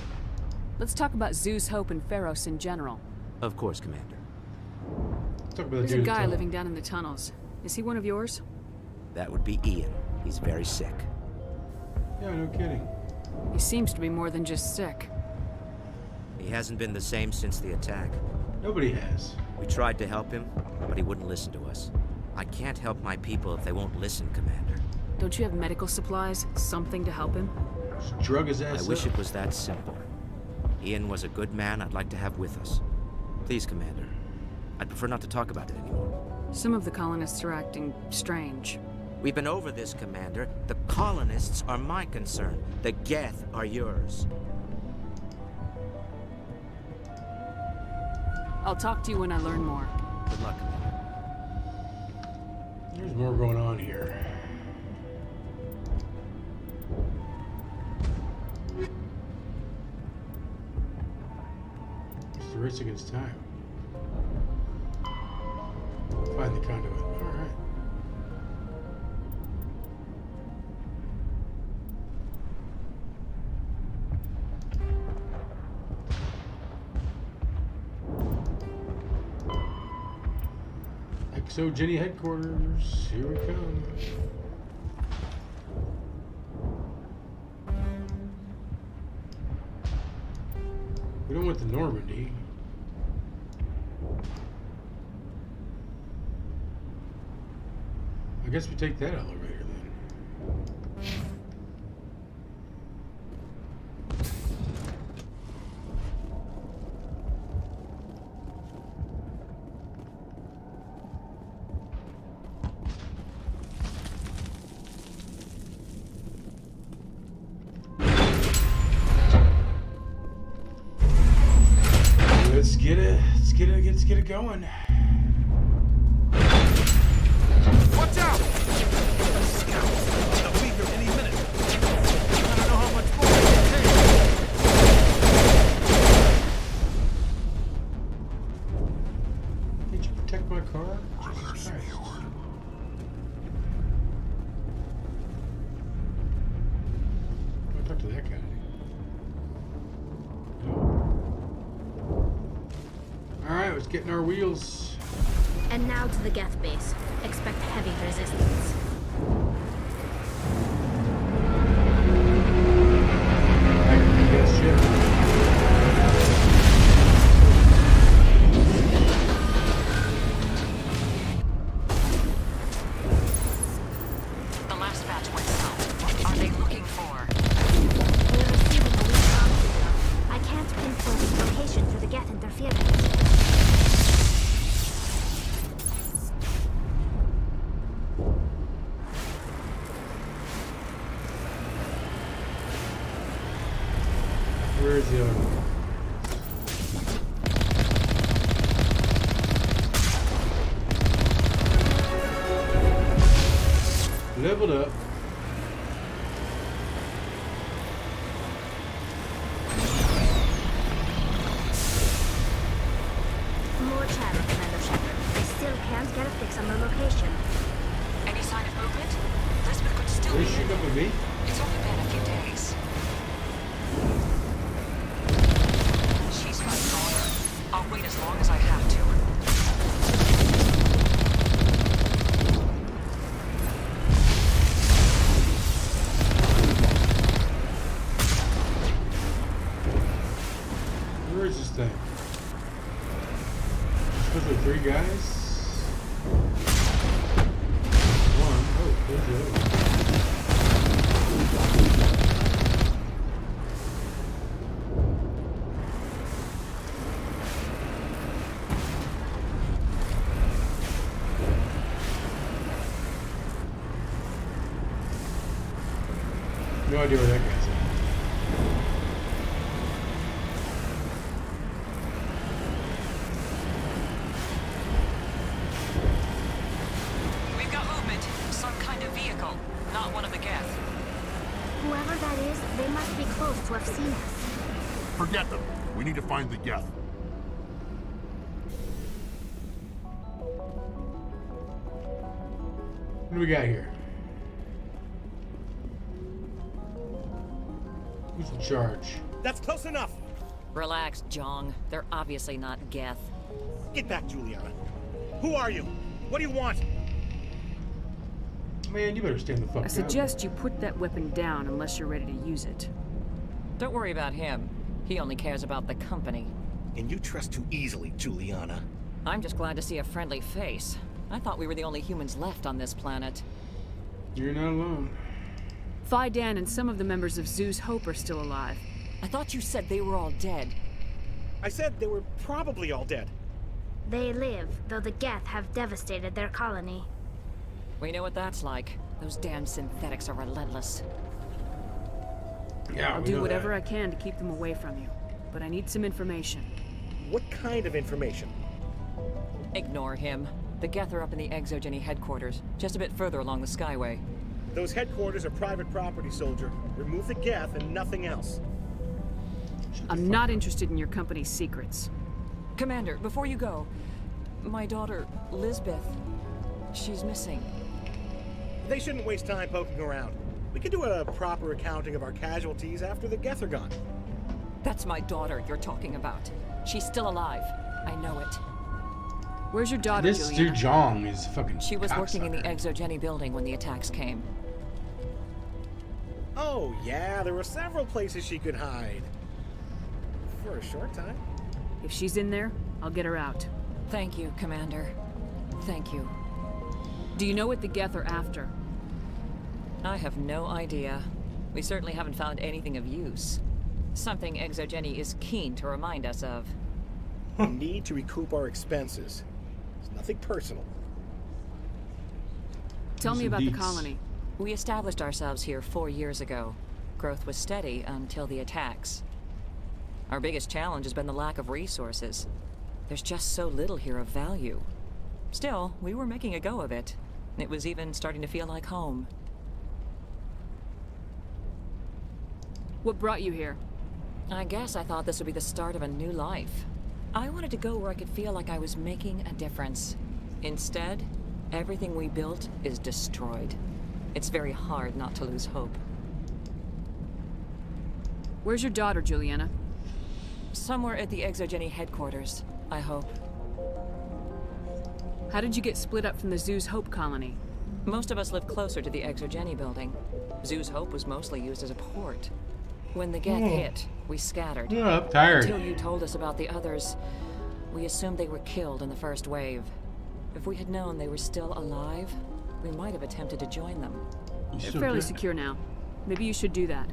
Let's talk about Zeus, Hope, and Pharos in general.
Of course, Commander.
Let's talk about the
There's a
dude in
guy
tunnel.
living down in the tunnels. Is he one of yours?
That would be Ian. He's very sick.
Yeah, no kidding.
He seems to be more than just sick.
He hasn't been the same since the attack.
Nobody has.
We tried to help him, but he wouldn't listen to us. I can't help my people if they won't listen, Commander.
Don't you have medical supplies? Something to help him?
Just drug his ass
I wish
up.
it was that simple. Ian was a good man I'd like to have with us. Please, Commander. I'd prefer not to talk about it anymore.
Some of the colonists are acting strange.
We've been over this, Commander. The colonists are my concern. The Geth are yours.
I'll talk to you when I learn more.
Good luck, Commander.
There's more going on here. It's the race against time. Find the conduit. All right. XO Jenny headquarters. Here we come. We don't want the Normandy. I guess we take that elevator then. Let's get it going.
Watch out! They'll be here any minute. I don't know how much more they can take.
Did you protect my car? Jesus Christ. I'll talk to that guy. Alright, let's get in our wheels.
And now to the Geth base. Expect heavy resistance.
The last batch went south. What are they looking for?
We're receiving a weak comm signal. I can't pinpoint the location for the Geth interference.
Where is the other one? Leveled up.
More chatter, Commander Shepard. I still can't get a fix on the location.
Any sign of movement? Lisbeth could still
Are
be
you shooting up at me?
It's only been a few days. She's right on her. I'll wait as long as I have to.
Where is this thing? Supposed to be 3 guys? One. Oh, there's the other one. No idea where that guy's at.
We've got movement. Some kind of vehicle. Not one of the Geth.
Whoever that is, they must be close to have seen us.
Forget them. We need to find the Geth.
What do we got here? Who's in charge?
That's close enough.
Relax, Jong. They're obviously not Geth.
Get back, Juliana. Who are you? What do you want?
Man, you better stand the fuck
I
down.
suggest you put that weapon down unless you're ready to use it.
Don't worry about him. He only cares about the company.
And you trust too easily, Juliana.
I'm just glad to see a friendly face. I thought we were the only humans left on this planet.
You're not alone.
Fidan and some of the members of Zoo's Hope are still alive.
I thought you said they were all dead.
I said they were probably all dead.
They live, though the Geth have devastated their colony.
We know what that's like. Those damn synthetics are relentless.
Yeah,
I'll do whatever I can to keep them away from you, but I need some information.
What kind of information?
Ignore him. The Geth are up in the Exogeny headquarters, just a bit further along the Skyway.
Those headquarters are private property, soldier. Remove the Geth and nothing else.
I'm not interested in your company's secrets.
Commander, before you go, my daughter, Lisbeth, she's missing.
They shouldn't waste time poking around. We can do a proper accounting of our casualties after the Geth are gone.
That's my daughter you're talking about. She's still alive. I know it.
Where's your daughter,
This
Juliana?
dude Jong is fucking.
She was working in the Exogeny building when the attacks came.
Oh, yeah, there were several places she could hide. For a short time.
If she's in there, I'll get her out.
Thank you, Commander. Thank you.
Do you know what the Geth are after?
I have no idea. We certainly haven't found anything of use. Something Exogeny is keen to remind us of.
We need to recoup our expenses. It's nothing personal.
Tell me about the colony.
We established ourselves here 4 years ago. Growth was steady until the attacks. Our biggest challenge has been the lack of resources. There's just so little here of value. Still, we were making a go of it. It was even starting to feel like home.
What brought you here?
I guess I thought this would be the start of a new life. I wanted to go where I could feel like I was making a difference. Instead, everything we built is destroyed. It's very hard not to lose hope.
Where's your daughter, Juliana?
Somewhere at the Exogeny headquarters, I hope.
How did you get split up from the Zoo's Hope colony?
Most of us live closer to the Exogeny building. Zoo's Hope was mostly used as a port. When the Geth hit, we scattered.
I'm tired.
Until you told us about the others, we assumed they were killed in the first wave. If we had known they were still alive, we might have attempted to join them.
They're fairly secure now. Maybe you should do that.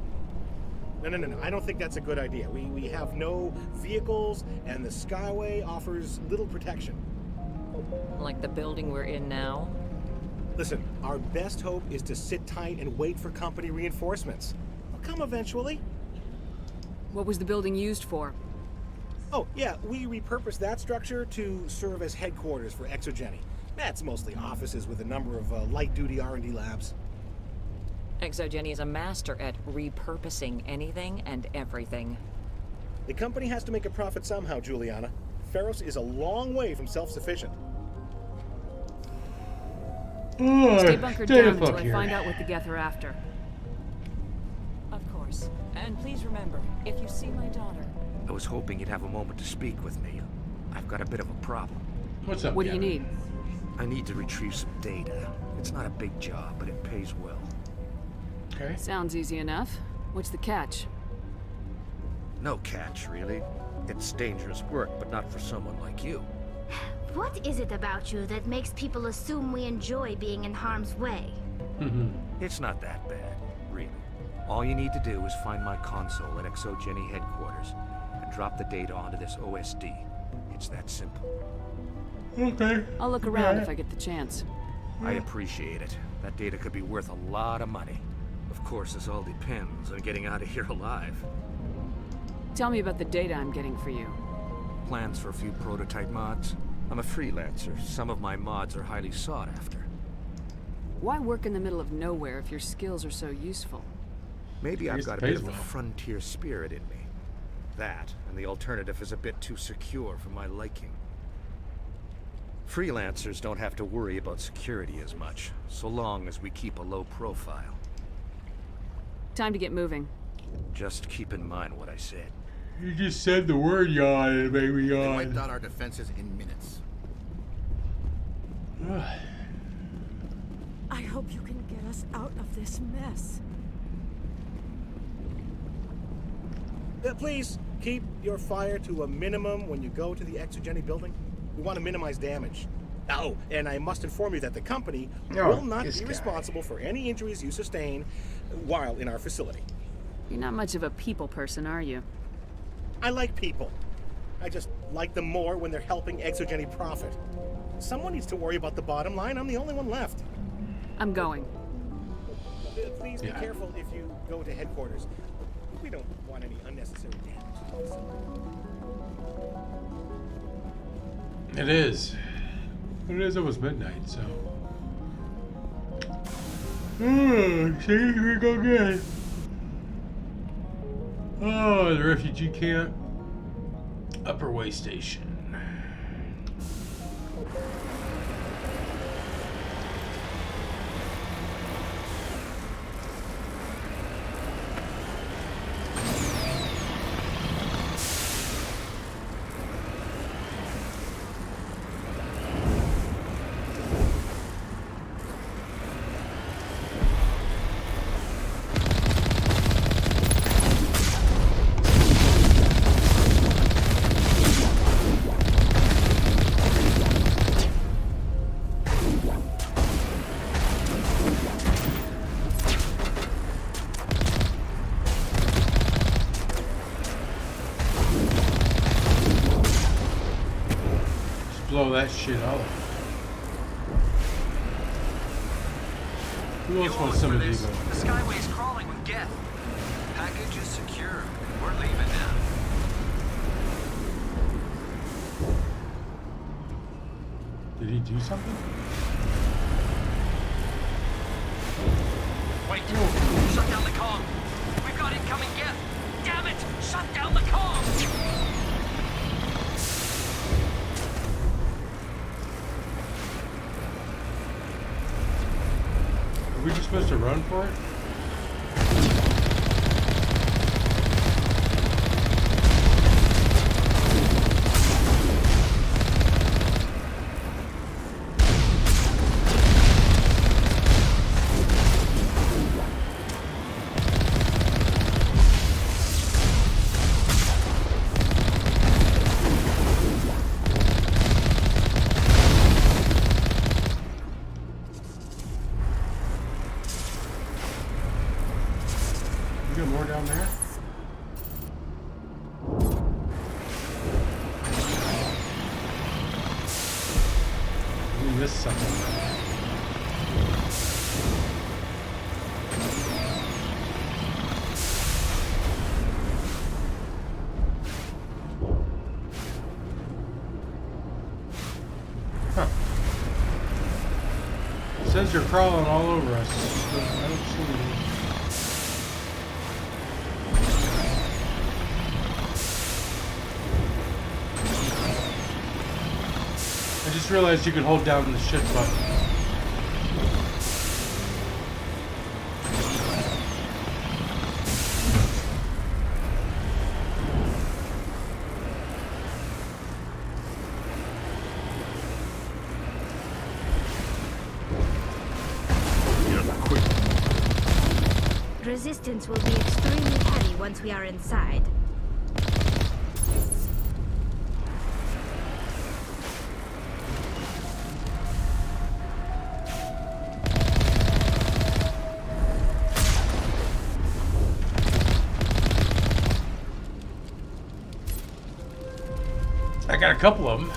No. I don't think that's a good idea. We have no vehicles, and the Skyway offers little protection.
Like the building we're in now?
Listen, our best hope is to sit tight and wait for company reinforcements. They'll come eventually.
What was the building used for?
Oh, yeah, we repurposed that structure to serve as headquarters for Exogeny. That's mostly offices with a number of light-duty R&D labs.
Exogeny is a master at repurposing anything and everything.
The company has to make a profit somehow, Juliana. Feros is a long way from self-sufficient.
Stay bunkered down until I find out what the Geth are after.
Of course. And please remember, if you see my daughter...
I was hoping you'd have a moment to speak with me. I've got a bit of a problem.
What's up,
What do you need?
I need to retrieve some data. It's not a big job, but it pays well.
Okay.
Sounds easy enough. What's the catch?
No catch, really. It's dangerous work, but not for someone like you.
What is it about you that makes people assume we enjoy being in harm's way?
It's not that bad, really. All you need to do is find my console at Exogeny headquarters and drop the data onto this OSD. It's that simple.
Okay.
I'll look around if I get the chance.
I appreciate it. That data could be worth a lot of money. Of course, this all depends on getting out of here alive.
Tell me about the data I'm getting for you.
Plans for a few prototype mods? I'm a freelancer. Some of my mods are highly sought after.
Why work in the middle of nowhere if your skills are so useful?
Maybe I've got a bit of a frontier spirit in me. That, and the alternative is a bit too secure for my liking. Freelancers don't have to worry about security as much, so long as we keep a low profile.
Time to get moving.
Just keep in mind what I said.
You just said the word yawn and it made me
They
yawn.
wiped out our defenses in minutes.
I hope you can get us out of this mess.
Please, keep your fire to a minimum when you go to the Exogeny building. We want to minimize damage. Oh, and I must inform you that the company will not be responsible for any injuries you sustain while in our facility.
You're not much of a people person, are you?
I like people. I just like them more when they're helping Exogeny profit. Someone needs to worry about the bottom line. I'm the only one left.
I'm going.
Please be careful if you go to headquarters. We don't want any unnecessary damage.
It is. It is almost midnight, so. See, here we go again. Oh, the refugee camp. Upper Way Station. Blow that shit up. Who else wants some of these?
The Skyway's crawling with Geth. Package is secure. We're leaving now.
Did he do something?
Wait! Shut down the comm! We've got incoming Geth! Damn it! Shut down the comm!
Are we just supposed to run for it? Says you're crawling all over us. I don't see you. I just realized you could hold down the shift button.
Resistance will be extremely heavy once we are inside.
I got a couple of them.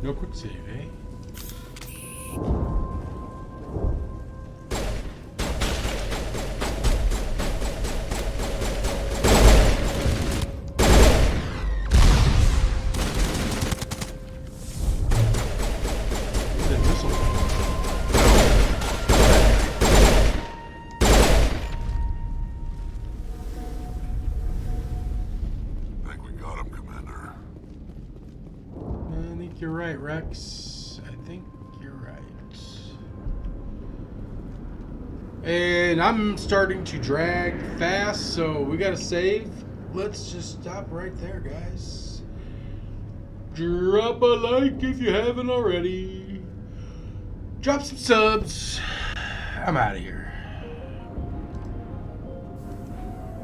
No quick save, eh? You're right, Rex. I think you're right. And I'm starting to drag fast, so we gotta save. Let's just stop right there, guys. Drop a like if you haven't already. Drop some subs. I'm out of here.